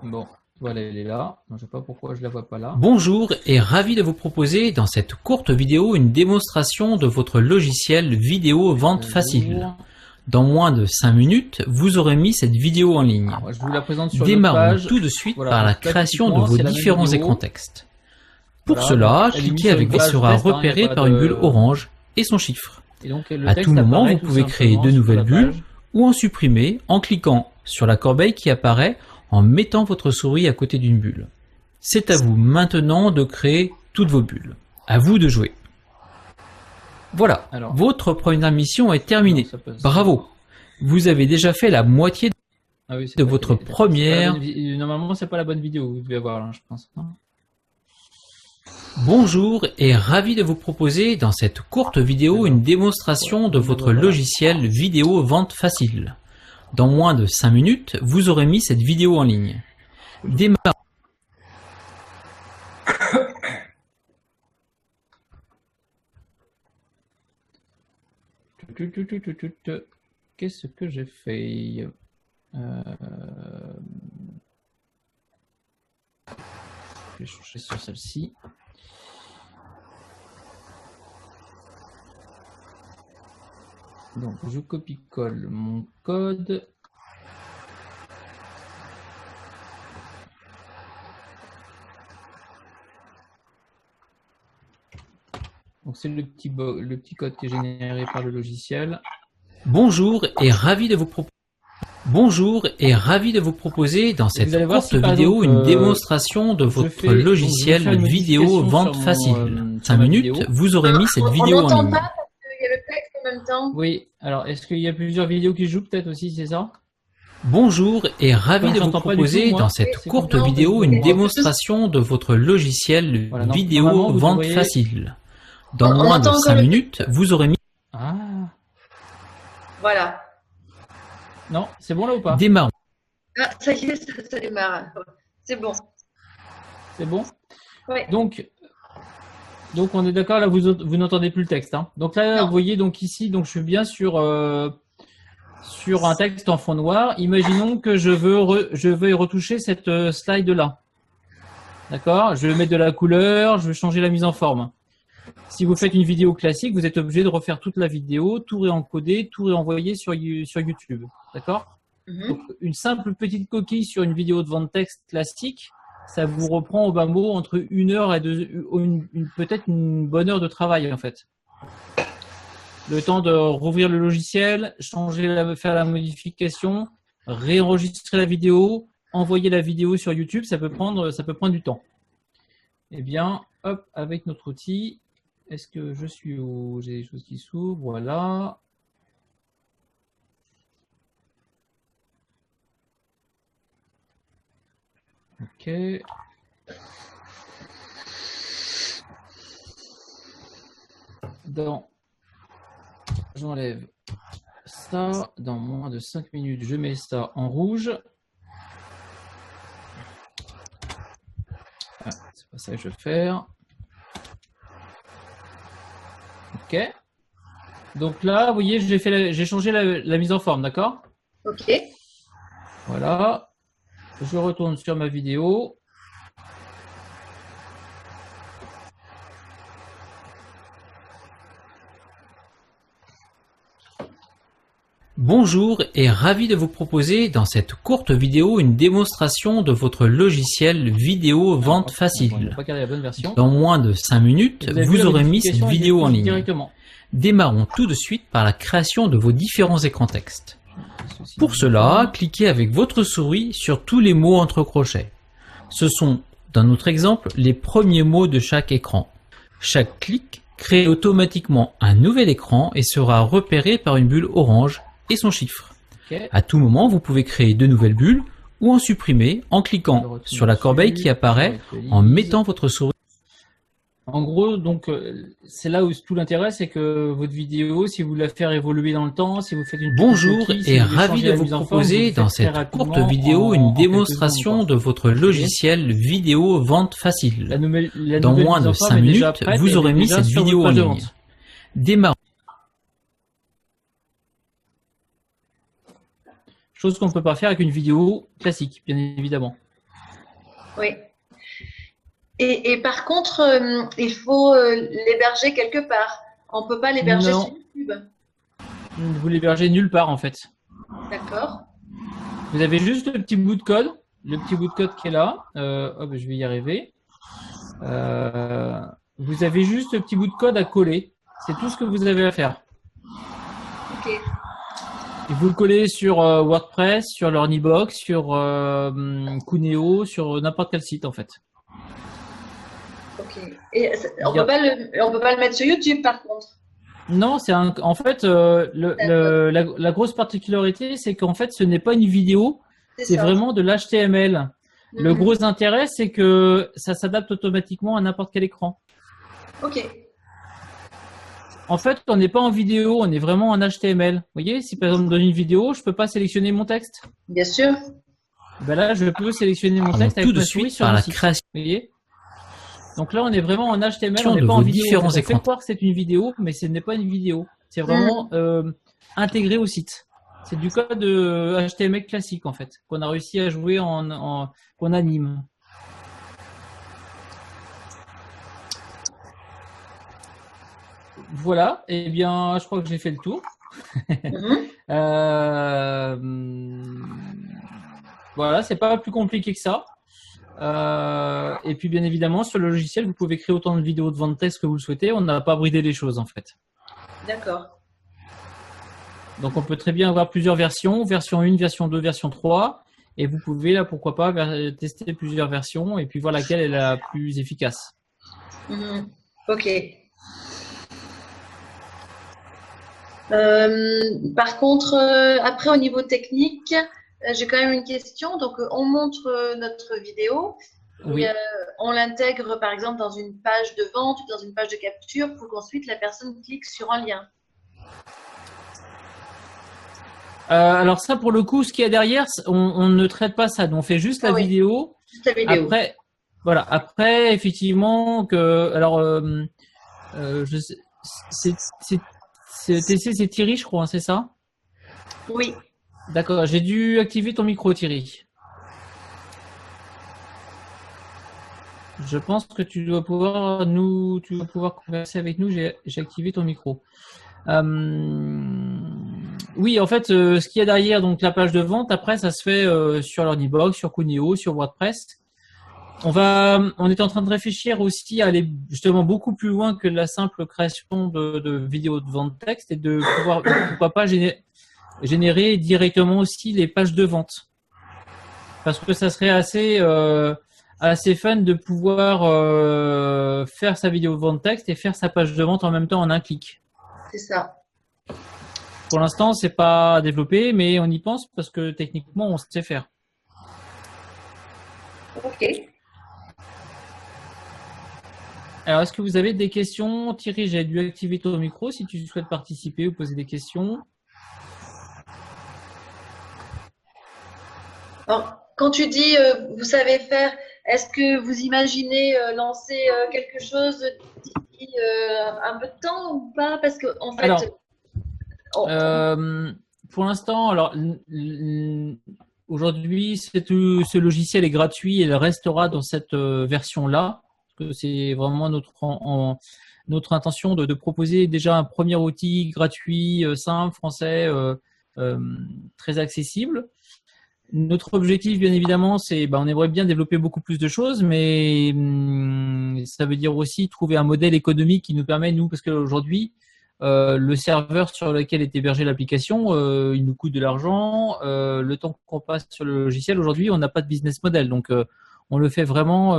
Bon, voilà, elle est là. Je ne sais pas pourquoi je la vois pas là. Bonjour et ravi de vous proposer dans cette courte vidéo une démonstration de votre logiciel vidéo vente facile. Dans moins de 5 minutes, vous aurez mis cette vidéo en ligne. Alors, je vous la présente sur Démarrons page. tout de suite Voilà, par la création de vos différents écrans texte. Pour Voilà, cela, elle est mise cliquez sur avec une page sera test, hein, repéré y a pas par une de- bulle orange et son chiffre. Et donc, le À texte tout moment, apparaît vous tout pouvez créer simplement de sur nouvelles la bulles page. ou en supprimer en cliquant sur la corbeille qui apparaît en mettant votre souris à côté d'une bulle. C'est à vous maintenant de créer toutes vos bulles. À vous de jouer. Voilà, Alors. votre première mission est terminée. Ça passe. Bravo. Vous avez déjà fait la moitié Ah oui, c'est de pas- votre c'est pas la première. bonne Normalement, c'est pas la bonne vidéo que vous devez avoir là, je pense. Bonjour et ravi de vous proposer dans cette courte vidéo une démonstration de votre logiciel vidéo vente facile. Dans moins de 5 minutes, vous aurez mis cette vidéo en ligne. Démarrez. Qu'est-ce que j'ai fait? vais changer sur celle-ci. Donc, je copie-colle mon code. Donc, c'est le petit code qui est généré par le logiciel. Bonjour et ravi de vous proposer dans cette courte vidéo une démonstration de votre logiciel vidéo vente facile. 5 minutes, vous aurez mis cette vidéo en ligne. On n'entend pas parce qu'il y a le texte en même temps. Oui, alors est-ce qu'il y a plusieurs vidéos qui jouent peut-être aussi, c'est ça? Bonjour et ravi de vous proposer dans cette courte vidéo une démonstration de votre logiciel vidéo vente facile. Dans moins de 5 minutes, vous aurez mis... Ah. Voilà. Non, c'est bon là ou pas? Démarrons. Ah, ça y est, ça démarre. C'est bon. C'est bon? Oui. Donc on est d'accord, là vous n'entendez plus le texte. Hein. Donc là, Non. vous voyez donc ici, donc je suis bien sur un texte en fond noir. Imaginons que je veux retoucher cette slide là. D'accord? Je vais mettre de la couleur, je vais changer la mise en forme. Si vous faites une vidéo classique, vous êtes obligé de refaire toute la vidéo, tout réencoder, tout réenvoyer sur YouTube. D'accord? Donc, une simple petite coquille sur une vidéo de vente texte classique, ça vous reprend au bas mot entre 1 heure et peut-être une bonne heure de travail en fait. Le temps de rouvrir le logiciel, faire la modification, réenregistrer la vidéo, envoyer la vidéo sur YouTube, ça peut prendre du temps. Eh bien, hop, avec notre outil, est-ce que je suis où? J'ai des choses qui s'ouvrent, voilà. Ok. J'enlève ça. Dans moins de 5 minutes, je mets ça en rouge. Ah, c'est pas ça que je veux faire. Ok. Donc là, vous voyez, j'ai changé la mise en forme, d'accord? Ok. Voilà. Je retourne sur ma vidéo. Bonjour et ravi de vous proposer dans cette courte vidéo une démonstration de votre logiciel vidéo vente facile. Dans moins de 5 minutes, vous aurez mis cette vidéo en ligne. Démarrons tout de suite par la création de vos différents écrans texte. Pour cela, cliquez avec votre souris sur tous les mots entre crochets. Ce sont, dans notre exemple, les premiers mots de chaque écran. Chaque clic crée automatiquement un nouvel écran et sera repéré par une bulle orange et son chiffre. À tout moment, vous pouvez créer de nouvelles bulles ou en supprimer en cliquant sur la corbeille qui apparaît en mettant votre souris. En gros, donc, c'est là où tout l'intérêt, c'est que votre vidéo, si vous la faites évoluer dans le temps, si vous faites une Bonjour et ravi de vous proposer dans cette courte vidéo une démonstration de votre logiciel vidéo vente facile. Dans moins de 5 minutes, vous aurez mis cette vidéo en ligne. Démarrons. Chose qu'on ne peut pas faire avec une vidéo classique, bien évidemment. Oui. Et par contre, il faut l'héberger quelque part. On ne peut pas l'héberger sur YouTube. Vous l'hébergez nulle part en fait. D'accord. Vous avez juste le petit bout de code qui est là. Hop, je vais y arriver. Vous avez juste le petit bout de code à coller. C'est tout ce que vous avez à faire. Ok. Et vous le collez sur WordPress, sur l'Ornibox, sur Cuneo, sur n'importe quel site en fait. Ok. Et on peut pas le mettre sur YouTube par contre. Non, en fait la grosse particularité, c'est qu'en fait ce n'est pas une vidéo, c'est vraiment de l'HTML. Le gros intérêt, c'est que ça s'adapte automatiquement à n'importe quel écran. Ok. En fait, on n'est pas en vidéo, on est vraiment en HTML. Vous voyez, si par exemple dans une vidéo, je peux pas sélectionner mon texte. Bien sûr. Ben là, je peux sélectionner mon texte avec ma souris sur le site. Vous voyez. Donc là, on est vraiment en HTML, on n'est pas en vidéo. On fait croire que c'est une vidéo, mais ce n'est pas une vidéo. C'est vraiment intégré au site. C'est du code HTML classique en fait, qu'on a réussi à jouer qu'on anime. voilà, eh bien, je crois que j'ai fait le tour. Voilà, c'est pas plus compliqué que ça. Et puis, bien évidemment, sur le logiciel, vous pouvez créer autant de vidéos de vente texte que vous le souhaitez. On n'a pas bridé les choses, en fait. D'accord. Donc, on peut très bien avoir plusieurs versions, version 1, version 2, version 3. Et vous pouvez, là, pourquoi pas, tester plusieurs versions et puis voir laquelle est la plus efficace. Ok. Par contre, après, au niveau technique, j'ai quand même une question. Donc, on montre notre vidéo. Oui. Et, on l'intègre, par exemple, dans une page de vente ou dans une page de capture pour qu'ensuite la personne clique sur un lien. Alors ça, pour le coup, ce qu'il y a derrière, on ne traite pas ça. On fait juste la vidéo. Juste la vidéo. Après, voilà. Après, effectivement, c'est Thierry, je crois, c'est ça? Oui. D'accord. J'ai dû activer ton micro, Thierry. Je pense que tu dois pouvoir converser avec nous. J'ai activé ton micro. Oui, en fait, ce qu'il y a derrière, donc la page de vente, après, ça se fait sur l'Ornibox, sur Kunio, sur WordPress. On est en train de réfléchir aussi à aller justement beaucoup plus loin que la simple création de vidéos de vente texte et de pouvoir, pourquoi pas, générer directement aussi les pages de vente. Parce que ça serait assez fun de pouvoir faire sa vidéo de vente texte et faire sa page de vente en même temps en un clic. C'est ça. Pour l'instant, c'est pas développé, mais on y pense parce que techniquement, on sait faire. Ok. Alors, est-ce que vous avez des questions? Thierry, j'ai dû activer ton micro si tu souhaites participer ou poser des questions. Alors, quand tu dis vous savez faire, est-ce que vous imaginez lancer quelque chose d'ici un peu de temps ou pas? Parce que en fait, alors, pour l'instant, alors aujourd'hui, ce logiciel est gratuit et il restera dans cette version-là. Parce que c'est vraiment notre intention de proposer déjà un premier outil gratuit, simple, français, très accessible. Notre objectif, bien évidemment, c'est, on aimerait bien développer beaucoup plus de choses, mais ça veut dire aussi trouver un modèle économique qui nous permet, nous, parce qu'aujourd'hui, le serveur sur lequel est hébergée l'application, il nous coûte de l'argent. Le temps qu'on passe sur le logiciel, aujourd'hui, on n'a pas de business model. Donc, on le fait vraiment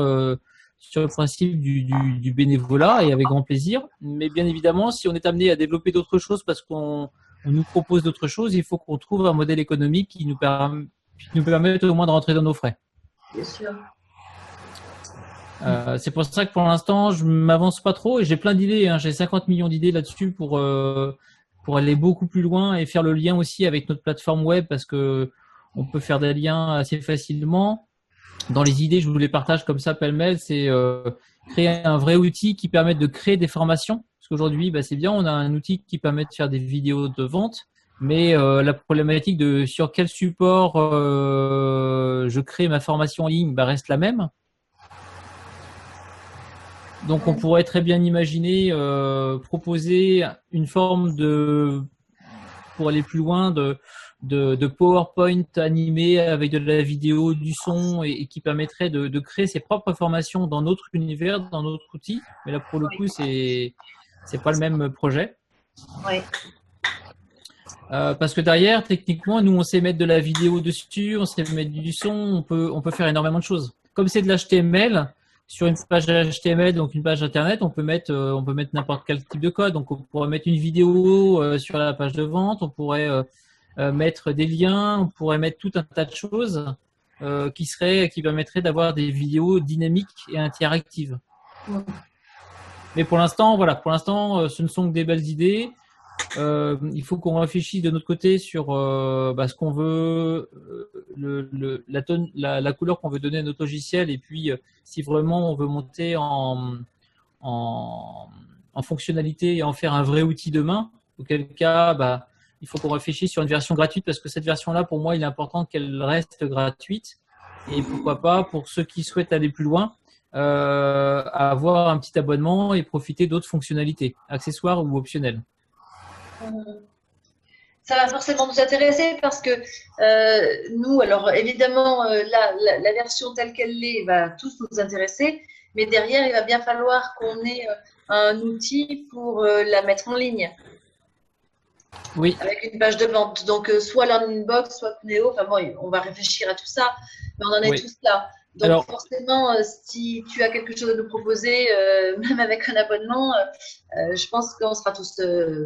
sur le principe du bénévolat et avec grand plaisir. Mais bien évidemment, si on est amené à développer d'autres choses parce qu'on nous propose d'autres choses, il faut qu'on trouve un modèle économique qui nous permette au moins de rentrer dans nos frais. Bien sûr. C'est pour ça que pour l'instant, je m'avance pas trop et j'ai plein d'idées. Hein. J'ai 50 millions d'idées là-dessus pour aller beaucoup plus loin et faire le lien aussi avec notre plateforme web parce que on peut faire des liens assez facilement. Dans les idées, je vous les partage comme ça pêle-mêle, c'est créer un vrai outil qui permette de créer des formations. Parce qu'aujourd'hui, c'est bien, on a un outil qui permet de faire des vidéos de vente. Mais la problématique de sur quel support je crée ma formation en ligne reste la même. Donc on pourrait très bien imaginer proposer une forme pour aller plus loin de PowerPoint animé avec de la vidéo, du son et qui permettrait de créer ses propres formations dans notre univers, dans notre outil. Mais là pour le coup c'est pas le même projet. Oui. Parce que derrière, techniquement, nous, on sait mettre de la vidéo dessus, on sait mettre du son, on peut faire énormément de choses. Comme c'est de l'HTML, sur une page HTML, donc une page internet, on peut mettre n'importe quel type de code. Donc, on pourrait mettre une vidéo sur la page de vente, on pourrait mettre des liens, on pourrait mettre tout un tas de choses qui permettraient d'avoir des vidéos dynamiques et interactives. Mais pour l'instant, ce ne sont que des belles idées. Il faut qu'on réfléchisse de notre côté sur ce qu'on veut, la couleur qu'on veut donner à notre logiciel et puis si vraiment on veut monter en fonctionnalité et en faire un vrai outil demain, auquel cas il faut qu'on réfléchisse sur une version gratuite parce que cette version-là, pour moi, il est important qu'elle reste gratuite et pourquoi pas pour ceux qui souhaitent aller plus loin, à avoir un petit abonnement et profiter d'autres fonctionnalités, accessoires ou optionnelles. Ça va forcément nous intéresser parce que nous, alors évidemment, la version telle qu'elle est va tous nous intéresser, mais derrière, il va bien falloir qu'on ait un outil pour la mettre en ligne. Oui. Avec une page de vente. Donc, soit Learningbox, soit Cuneo. Enfin bon, on va réfléchir à tout ça, mais on en est tous là. Donc, alors, forcément, si tu as quelque chose à nous proposer, même avec un abonnement, je pense qu'on sera tous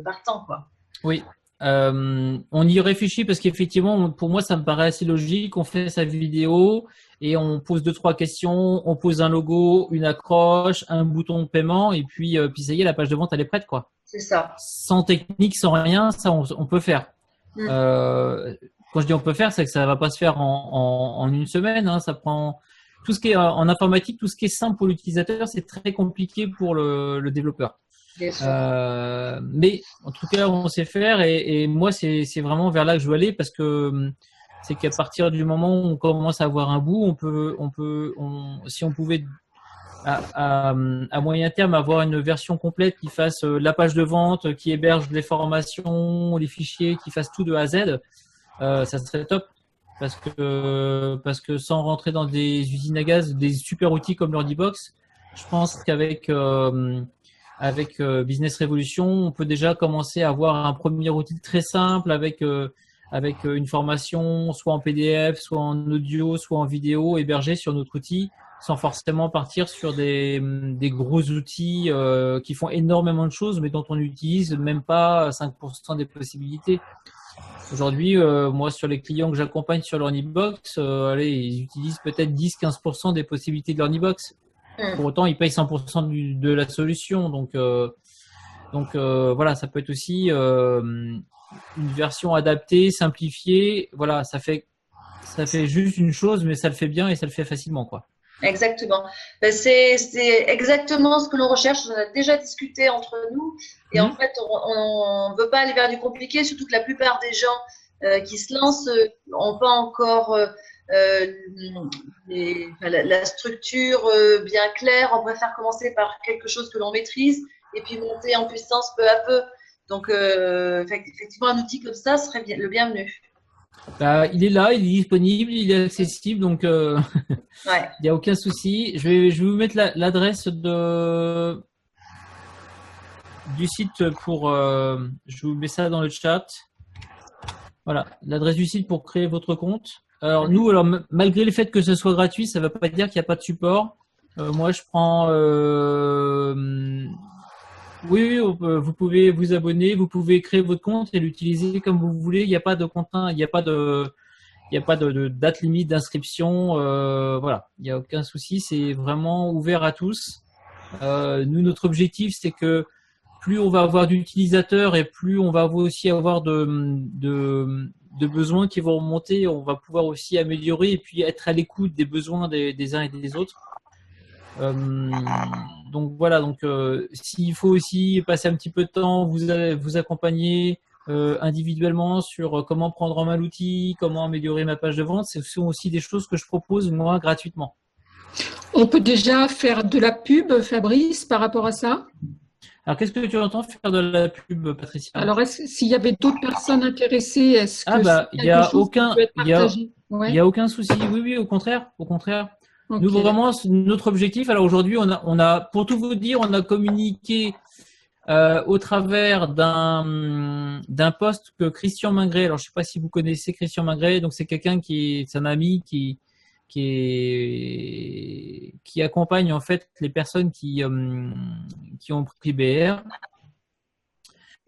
partants, quoi. Oui. On y réfléchit parce qu'effectivement, pour moi, ça me paraît assez logique. On fait sa vidéo et on pose 2-3 questions, on pose un logo, une accroche, un bouton de paiement et puis ça y est, la page de vente, elle est prête, quoi. C'est ça. Sans technique, sans rien, ça, on peut faire. Quand je dis on peut faire, c'est que ça va pas se faire en une semaine. Hein, ça prend tout ce qui est en informatique, tout ce qui est simple pour l'utilisateur, c'est très compliqué pour le développeur. Mais en tout cas, on sait faire et moi, c'est vraiment vers là que je veux aller parce que c'est qu'à partir du moment où on commence à avoir un bout, si on pouvait à moyen terme avoir une version complète qui fasse la page de vente, qui héberge les formations, les fichiers, qui fasse tout de A à Z, ça serait top. Parce que sans rentrer dans des usines à gaz, des super outils comme Learnybox, je pense qu'avec Business Revolution, on peut déjà commencer à avoir un premier outil très simple avec une formation, soit en PDF, soit en audio, soit en vidéo, hébergée sur notre outil, sans forcément partir sur des gros outils qui font énormément de choses, mais dont on n'utilise même pas 5% des possibilités. Aujourd'hui, moi, sur les clients que j'accompagne sur Learnybox, ils utilisent peut-être 10-15% des possibilités de Learnybox. Pour autant, ils payent 100% de la solution. Donc voilà, ça peut être aussi une version adaptée, simplifiée. Voilà, ça fait juste une chose, mais ça le fait bien et ça le fait facilement, quoi. Exactement. C'est exactement ce que l'on recherche. On en a déjà discuté entre nous. Et en fait, on ne veut pas aller vers du compliqué, surtout que la plupart des gens qui se lancent n'ont pas encore la structure bien claire. On préfère commencer par quelque chose que l'on maîtrise et puis monter en puissance peu à peu. Donc, effectivement, un outil comme ça serait le bienvenu. Il est là, il est disponible, il est accessible, donc il n'y a aucun souci. Je vais vous mettre l'adresse du site pour. Je vous mets ça dans le chat. Voilà, l'adresse du site pour créer votre compte. Alors nous, malgré le fait que ce soit gratuit, ça ne veut pas dire qu'il n'y a pas de support. Moi, je prends. Oui, vous pouvez vous abonner, vous pouvez créer votre compte et l'utiliser comme vous voulez. Il n'y a pas de contrainte, il n'y a pas de date limite d'inscription. Voilà, il n'y a aucun souci. C'est vraiment ouvert à tous. Nous, notre objectif, c'est que plus on va avoir d'utilisateurs et plus on va aussi avoir de besoins qui vont remonter. On va pouvoir aussi améliorer et puis être à l'écoute des besoins des uns et des autres. Donc voilà, s'il faut aussi passer un petit peu de temps, vous accompagner individuellement sur comment prendre en main l'outil, comment améliorer ma page de vente, ce sont aussi des choses que je propose moi gratuitement. On peut déjà faire de la pub, Fabrice, par rapport à ça? Alors qu'est-ce que tu entends faire de la pub, Patricia? Alors s'il y avait d'autres personnes intéressées, est-ce que il y a aucun souci. Oui, au contraire. Okay. Nous, vraiment, notre objectif, alors aujourd'hui, on a, pour tout vous dire, on a communiqué au travers d'un post que Christian Mingret, alors je ne sais pas si vous connaissez Christian Mingret, donc c'est quelqu'un c'est un ami qui accompagne en fait les personnes qui ont pris BR.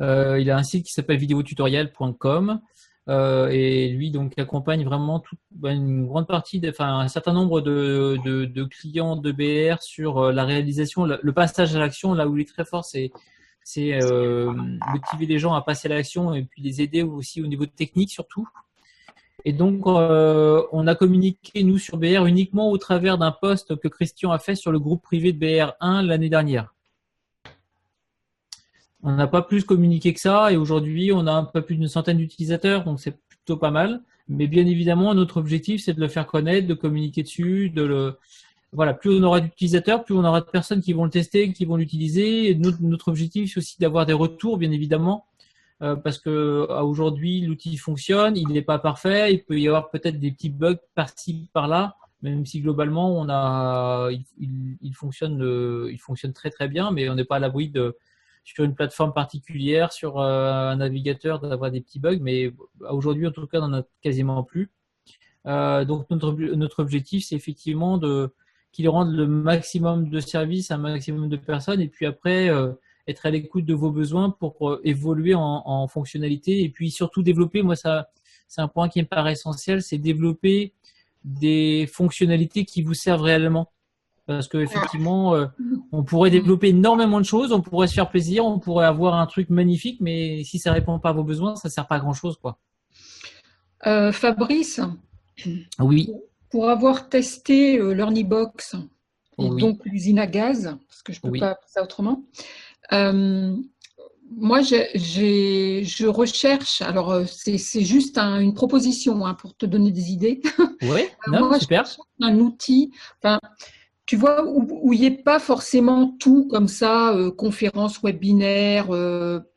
Il a un site qui s'appelle videotutorial.com. Et lui donc accompagne vraiment une grande partie, un certain nombre de clients de BR sur la réalisation, le passage à l'action. Là où il est très fort, c'est motiver les gens à passer à l'action et puis les aider aussi au niveau technique surtout. Et donc on a communiqué nous sur BR uniquement au travers d'un post que Christian a fait sur le groupe privé de BR1 l'année dernière. On n'a pas plus communiqué que ça et aujourd'hui, on a un peu plus d'une centaine d'utilisateurs, donc c'est plutôt pas mal. Mais bien évidemment, notre objectif, c'est de le faire connaître, de communiquer dessus, voilà, plus on aura d'utilisateurs, plus on aura de personnes qui vont le tester, qui vont l'utiliser. Notre objectif, c'est aussi d'avoir des retours, bien évidemment, parce que aujourd'hui, l'outil fonctionne, il n'est pas parfait, il peut y avoir peut-être des petits bugs par-ci, par-là, même si globalement, il fonctionne très très bien, mais on n'est pas à l'abri sur une plateforme particulière, sur un navigateur, d'avoir des petits bugs, mais aujourd'hui, en tout cas, on n'en a quasiment plus. Donc notre objectif, c'est effectivement qu'il rende le maximum de services à un maximum de personnes, et puis après être à l'écoute de vos besoins pour évoluer en fonctionnalité, et puis surtout développer. Moi, ça, c'est un point qui me paraît essentiel, c'est développer des fonctionnalités qui vous servent réellement. Parce que effectivement, on pourrait développer énormément de choses, on pourrait se faire plaisir, on pourrait avoir un truc magnifique, mais si ça répond pas à vos besoins, ça sert pas à grand chose, quoi. Fabrice, oui. Pour avoir testé l'Ornibox et Oui. donc l'usine à gaz, parce que je ne peux pas appeler ça autrement, moi je recherche, alors c'est juste une proposition pour te donner des idées. Oui, moi, super. Je cherche un outil, tu vois, où il n'y ait pas forcément tout comme ça, conférences, webinaires,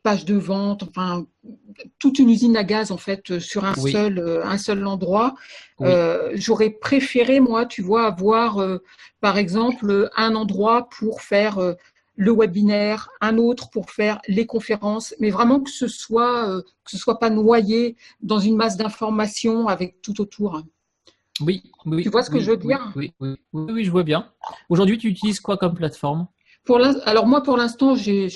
pages de vente, enfin, toute une usine à gaz en fait sur un seul endroit. Oui. J'aurais préféré, moi, tu vois, avoir par exemple un endroit pour faire le webinaire, un autre pour faire les conférences, mais vraiment que ce soit pas noyé dans une masse d'informations avec tout autour. Oui. Tu vois ce que je veux dire? Oui, je vois bien. Aujourd'hui, tu utilises quoi comme plateforme? Alors moi, pour l'instant, j'ai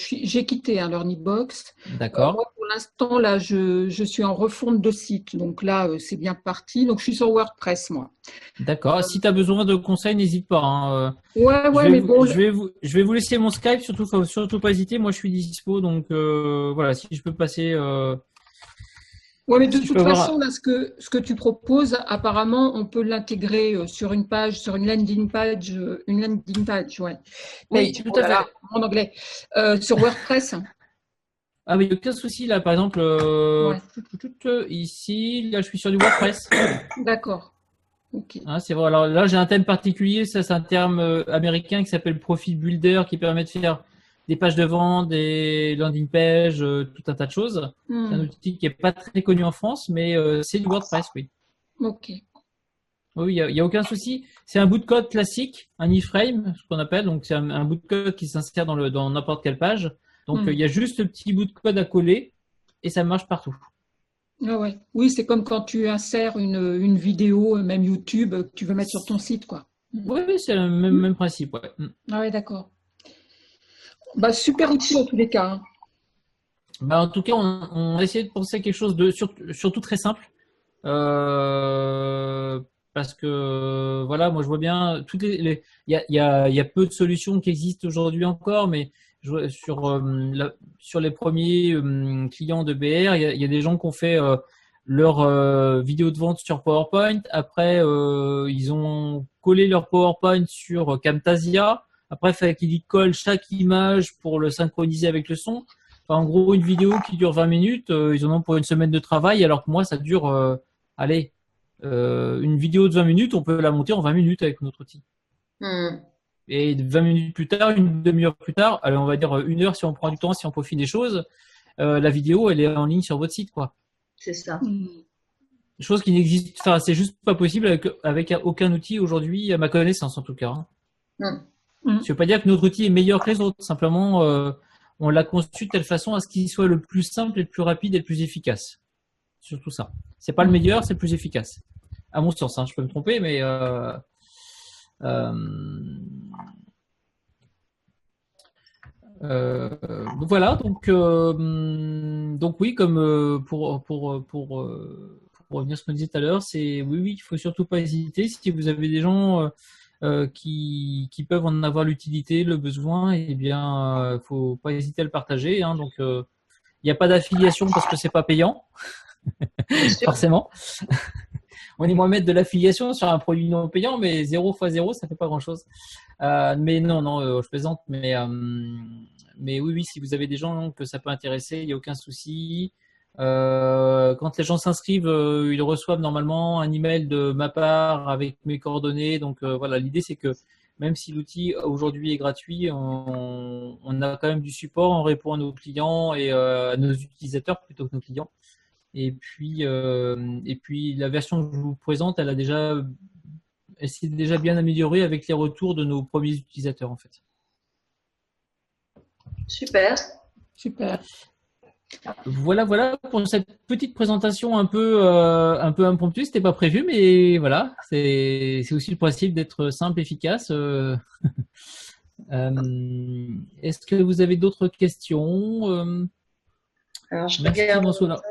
quitté l'Ornibox. D'accord. Moi, pour l'instant, là, je suis en refonte de site. Donc là, c'est bien parti. Donc, je suis sur WordPress, moi. D'accord. Si tu as besoin de conseils, n'hésite pas. Mais bon. Je vais vous laisser mon Skype, faut surtout pas hésiter. Moi, je suis dispo. Donc voilà, si je peux passer… Oui, mais de toute façon, là, ce que tu proposes, apparemment, on peut l'intégrer sur une page, sur une landing page, ouais. Oui, tout à fait. En anglais. Sur WordPress. Ah oui, aucun souci là. Par exemple, ici, là, je suis sur du WordPress. D'accord. Ok. C'est vrai. Alors là, j'ai un thème particulier. Ça, c'est un terme américain qui s'appelle Profit Builder, qui permet de faire des pages de vente, des landing pages, tout un tas de choses. C'est un outil qui est pas très connu en France, mais c'est du WordPress, oui. Ok. Oui, il y a aucun souci. C'est un bout de code classique, un iframe, ce qu'on appelle. Donc c'est un bout de code qui s'insère dans n'importe quelle page. Donc il y a juste le petit bout de code à coller et ça marche partout. Ah ouais. Oui, c'est comme quand tu insères une vidéo, même YouTube, que tu veux mettre sur ton site, quoi. Oui, c'est le même principe, ouais. Ah ouais, d'accord. Super outil en tous les cas. En tout cas, on a essayé de penser à quelque chose de surtout très simple. Parce que voilà, moi je vois bien il y a peu de solutions qui existent aujourd'hui encore, mais sur les premiers clients de BR, il y a des gens qui ont fait leur vidéo de vente sur PowerPoint. Après, ils ont collé leur PowerPoint sur Camtasia. Après, il fallait qu'ils y collent chaque image pour le synchroniser avec le son. Enfin, en gros, une vidéo qui dure 20 minutes, ils en ont pour une semaine de travail, alors que moi, ça dure, une vidéo de 20 minutes, on peut la monter en 20 minutes avec notre outil. Et 20 minutes plus tard, une demi-heure plus tard, allez, on va dire 1 heure si on prend du temps, si on peaufine des choses, la vidéo, elle est en ligne sur votre site, quoi. C'est ça. Chose qui n'existe, enfin, c'est juste pas possible avec aucun outil aujourd'hui, à ma connaissance en tout cas. Ça ne veut pas dire que notre outil est meilleur que les autres, simplement on l'a conçu de telle façon à ce qu'il soit le plus simple et le plus rapide et le plus efficace. Surtout ça. C'est pas le meilleur, c'est le plus efficace. À mon sens, je peux me tromper, mais voilà. Donc oui, comme pour revenir à ce qu'on disait tout à l'heure, c'est oui, il faut surtout pas hésiter. Si vous avez des gens qui peuvent en avoir l'utilité, le besoin, eh bien, faut pas hésiter à le partager. Donc, il n'y a pas d'affiliation parce que c'est pas payant, forcément. On est moins mettre de l'affiliation sur un produit non payant, mais 0 x 0, ça fait pas grand-chose. Mais non, je plaisante. Mais oui, si vous avez des gens que ça peut intéresser, il n'y a aucun souci. Quand les gens s'inscrivent, ils reçoivent normalement un email de ma part avec mes coordonnées. Donc voilà, l'idée c'est que même si l'outil aujourd'hui est gratuit, on a quand même du support, on répond à nos clients et à nos utilisateurs plutôt que nos clients. Et puis la version que je vous présente, elle s'est déjà bien améliorée avec les retours de nos premiers utilisateurs en fait. Super. Super. Voilà pour cette petite présentation un peu impromptue. C'était pas prévu, mais voilà, c'est aussi le principe d'être simple, efficace. Est-ce que vous avez d'autres questions? Alors, je Merci, regarde. François.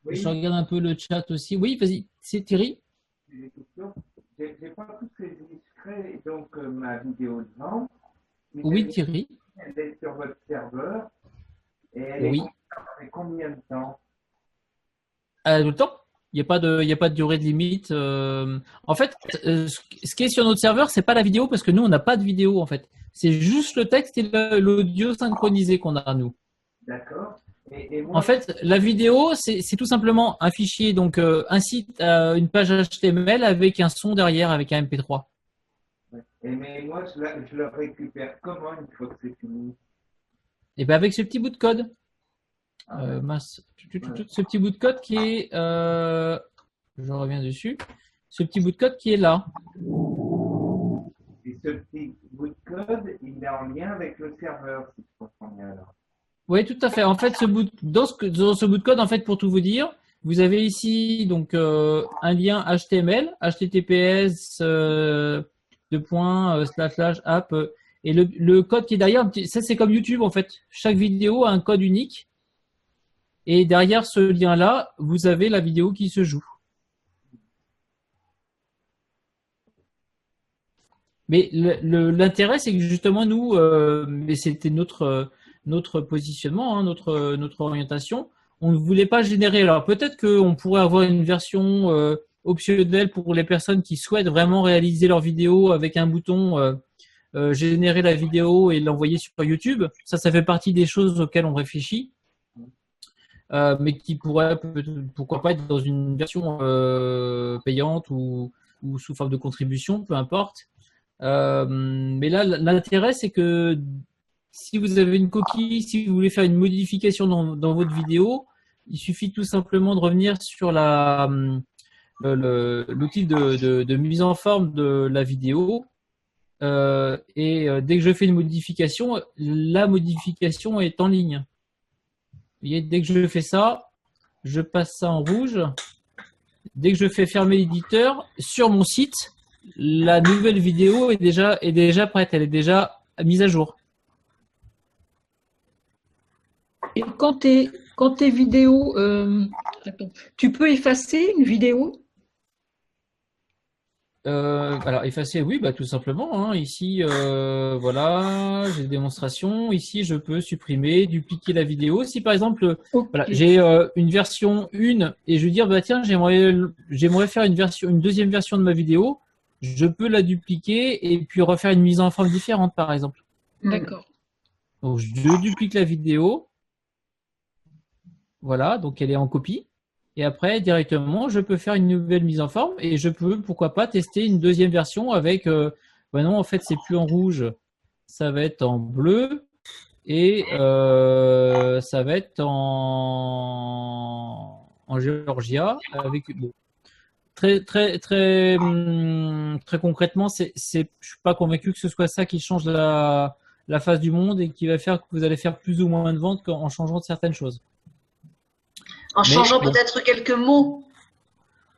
Je regarde un peu le chat aussi. Oui, vas-y, c'est Thierry. J'ai pas tous ces discrets, donc ma vidéo devant. Oui, Thierry. Elle est sur votre serveur. Et elle est combien de temps? Tout le temps. Il n'y a pas de durée de limite. En fait, ce qui est sur notre serveur, c'est pas la vidéo parce que nous, on n'a pas de vidéo en fait. C'est juste le texte et l'audio synchronisé qu'on a nous. D'accord. Et moi, en fait, la vidéo, c'est tout simplement un fichier, donc un site, une page HTML avec un son derrière, avec un MP3. Mais moi, je le récupère comment une fois que c'est fini? Et bien avec ce petit bout de code. Ce petit bout de code qui est, je reviens dessus, ce petit bout de code qui est là. Et ce petit bout de code, il est en lien avec le serveur, si je comprends bien alors. Oui, tout à fait. En fait, dans ce bout de code, en fait, pour tout vous dire, vous avez ici donc un lien HTML, HTTPS //app et le code qui est derrière. Ça, c'est comme YouTube en fait. Chaque vidéo a un code unique et derrière ce lien-là, vous avez la vidéo qui se joue. Mais l'intérêt, c'est que justement nous, mais c'était notre positionnement, hein, notre orientation. On ne voulait pas générer. Alors peut-être qu'on pourrait avoir une version optionnelle pour les personnes qui souhaitent vraiment réaliser leur vidéo avec un bouton générer la vidéo et l'envoyer sur YouTube. Ça fait partie des choses auxquelles on réfléchit, mais qui pourrait pourquoi pas être dans une version payante ou sous forme de contribution, peu importe. Mais là, l'intérêt, c'est que si vous avez une coquille, si vous voulez faire une modification dans votre vidéo, il suffit tout simplement de revenir sur l'outil de mise en forme de la vidéo. Et dès que je fais une modification, la modification est en ligne. Vous voyez, dès que je fais ça, je passe ça en rouge. Dès que je fais fermer l'éditeur, sur mon site, la nouvelle vidéo est déjà prête, elle est déjà mise à jour. Et quand tes vidéos, tu peux effacer une vidéo? Alors effacer, oui, bah tout simplement. Hein. Ici, voilà, j'ai des démonstrations. Ici, je peux supprimer, dupliquer la vidéo. Si par exemple, voilà, j'ai une version 1 et je veux dire, bah tiens, j'aimerais faire une deuxième version de ma vidéo. Je peux la dupliquer et puis refaire une mise en forme différente, par exemple. D'accord. Donc je duplique la vidéo. Voilà, donc elle est en copie. Et après, directement, je peux faire une nouvelle mise en forme et je peux, pourquoi pas, tester une deuxième version avec, bah non, en fait, c'est plus en rouge, ça va être en bleu et ça va être en Georgia avec, bon, très concrètement, je suis pas convaincu que ce soit ça qui change la face du monde et qui va faire que vous allez faire plus ou moins de ventes en changeant de certaines choses. En changeant peut-être quelques mots.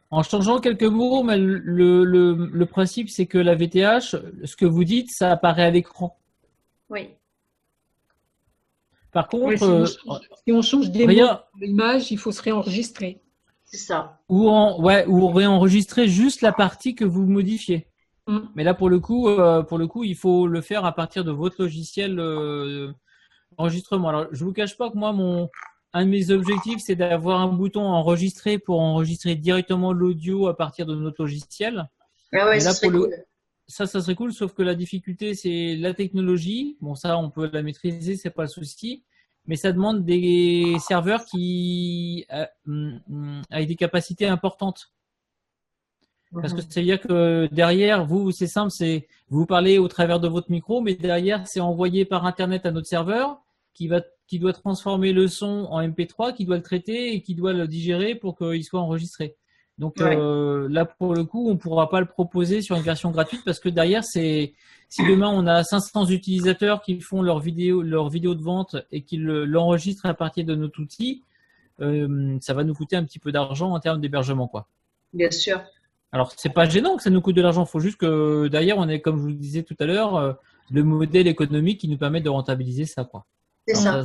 En changeant quelques mots, mais le principe, c'est que la VTH, ce que vous dites, ça apparaît à l'écran. Oui. Par contre, si on change des mots dans l'image, il faut se réenregistrer. C'est ça. Ou réenregistrer juste la partie que vous modifiez. Mais là, pour le coup, il faut le faire à partir de votre logiciel enregistrement. Alors, je vous cache pas que moi, un de mes objectifs, c'est d'avoir un bouton enregistrer pour enregistrer directement l'audio à partir de notre logiciel. Ah ouais, ça serait cool. Ça serait cool, sauf que la difficulté, c'est la technologie. Bon, ça, on peut la maîtriser, c'est pas le souci. Mais ça demande des serveurs avec des capacités importantes. Parce que ça veut dire que derrière, vous, c'est simple, vous parlez au travers de votre micro, mais derrière, c'est envoyé par Internet à notre serveur qui doit transformer le son en MP3, qui doit le traiter et qui doit le digérer pour qu'il soit enregistré. Donc là, pour le coup, on ne pourra pas le proposer sur une version gratuite parce que derrière, si demain on a 500 utilisateurs qui font leur vidéo de vente et qui l'enregistrent à partir de notre outil, ça va nous coûter un petit peu d'argent en termes d'hébergement, quoi. Bien sûr. Alors, c'est pas gênant que ça nous coûte de l'argent. Il faut juste que derrière, on ait, comme je vous le disais tout à l'heure, le modèle économique qui nous permet de rentabiliser ça, quoi. C'est ça.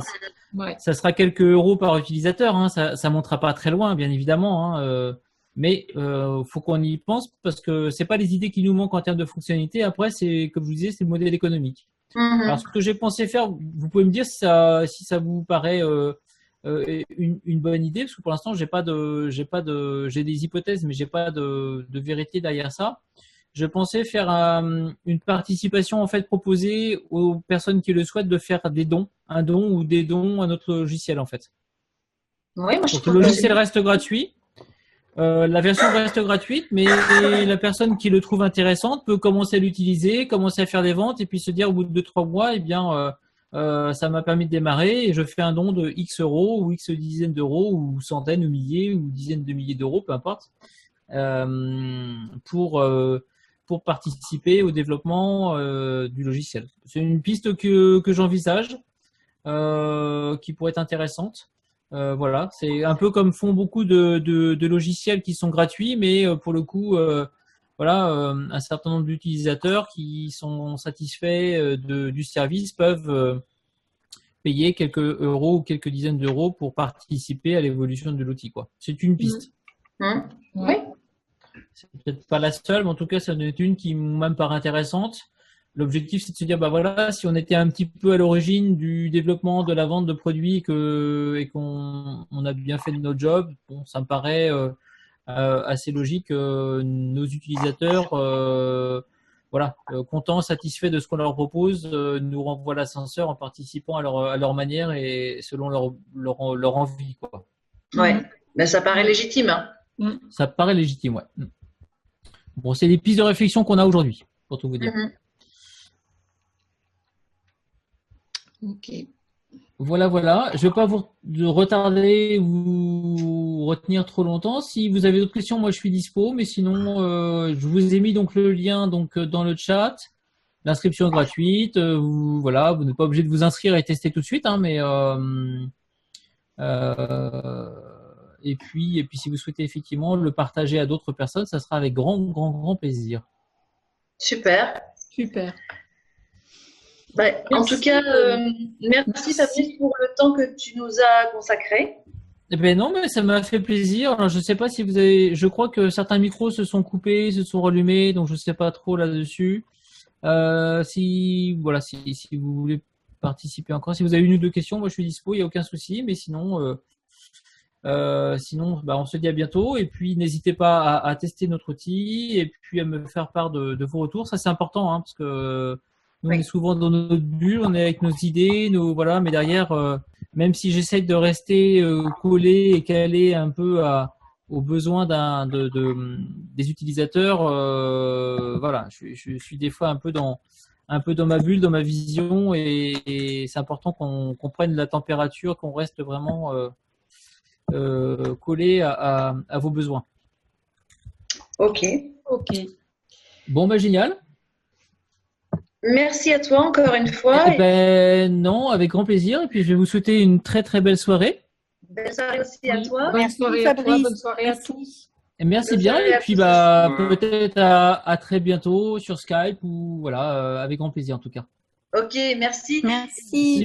Ça sera quelques euros par utilisateur. Hein. Ça montera pas très loin, bien évidemment. Hein. Mais faut qu'on y pense parce que c'est pas les idées qui nous manquent en termes de fonctionnalité. Après, c'est comme je vous disais, c'est le modèle économique. Alors, ce que j'ai pensé faire, vous pouvez me dire si ça vous paraît une bonne idée, parce que pour l'instant, j'ai des hypothèses, mais j'ai pas de vérité derrière ça. Je pensais faire une participation en fait proposée aux personnes qui le souhaitent de faire des dons, un don ou des dons à notre logiciel en fait. Oui, moi je Donc, le logiciel reste gratuit. La version reste gratuite, mais la personne qui le trouve intéressante peut commencer à l'utiliser, commencer à faire des ventes et puis se dire au bout de 2-3 mois, eh bien, ça m'a permis de démarrer et je fais un don de X euros ou X dizaines d'euros ou centaines ou milliers ou dizaines de milliers d'euros, peu importe, pour participer au développement du logiciel. C'est une piste que j'envisage, qui pourrait être intéressante. Voilà, c'est un peu comme font beaucoup de logiciels qui sont gratuits, mais pour le coup, un certain nombre d'utilisateurs qui sont satisfaits du service peuvent payer quelques euros ou quelques dizaines d'euros pour participer à l'évolution de l'outil, quoi. C'est une piste. Oui. C'est peut-être pas la seule, mais en tout cas, ça en est une qui me paraît intéressante. L'objectif, c'est de se dire, bah voilà, si on était un petit peu à l'origine du développement, de la vente de produits et qu'on a bien fait notre job, bon, ça me paraît assez logique que nos utilisateurs, contents, satisfaits de ce qu'on leur propose, nous renvoient l'ascenseur en participant à leur manière et selon leur envie, quoi. Ouais, mais ça paraît légitime. Hein. Ça paraît légitime, ouais. Bon, c'est des pistes de réflexion qu'on a aujourd'hui, pour tout vous dire. Ok. Voilà. Je ne vais pas vous retarder ou retenir trop longtemps. Si vous avez d'autres questions, moi je suis dispo. Mais sinon, je vous ai mis donc le lien dans le chat. L'inscription est gratuite. Vous n'êtes pas obligé de vous inscrire et tester tout de suite, hein, mais et puis si vous souhaitez effectivement le partager à d'autres personnes, ça sera avec grand plaisir. Super. En tout cas, merci Fabrice pour le temps que tu nous as consacré. Eh ben non, mais ça m'a fait plaisir. Alors, je sais pas si vous avez, je crois que certains micros se sont coupés, se sont rallumés, donc je sais pas trop là-dessus. Si vous voulez participer encore, si vous avez une ou deux questions, moi je suis dispo, il n'y a aucun souci. Mais sinon, on se dit à bientôt. Et puis n'hésitez pas à tester notre outil et puis à me faire part de vos retours. Ça c'est important, hein, parce que nous, on est souvent dans notre bulle, on est avec nos idées, mais derrière, même si j'essaie de rester collé et calé un peu aux besoins des utilisateurs, je suis des fois un peu dans ma bulle, dans ma vision, et c'est important qu'on prenne la température, qu'on reste vraiment collé à vos besoins. Ok. Bon, génial. Merci à toi encore une fois. Non, avec grand plaisir. Et puis, je vais vous souhaiter une très, très belle soirée. Belle soirée aussi à toi. Bonne soirée à toi, bonne soirée à tous. Et merci bien. Et puis, peut-être à très bientôt sur Skype ou avec grand plaisir en tout cas. Ok, merci. Merci.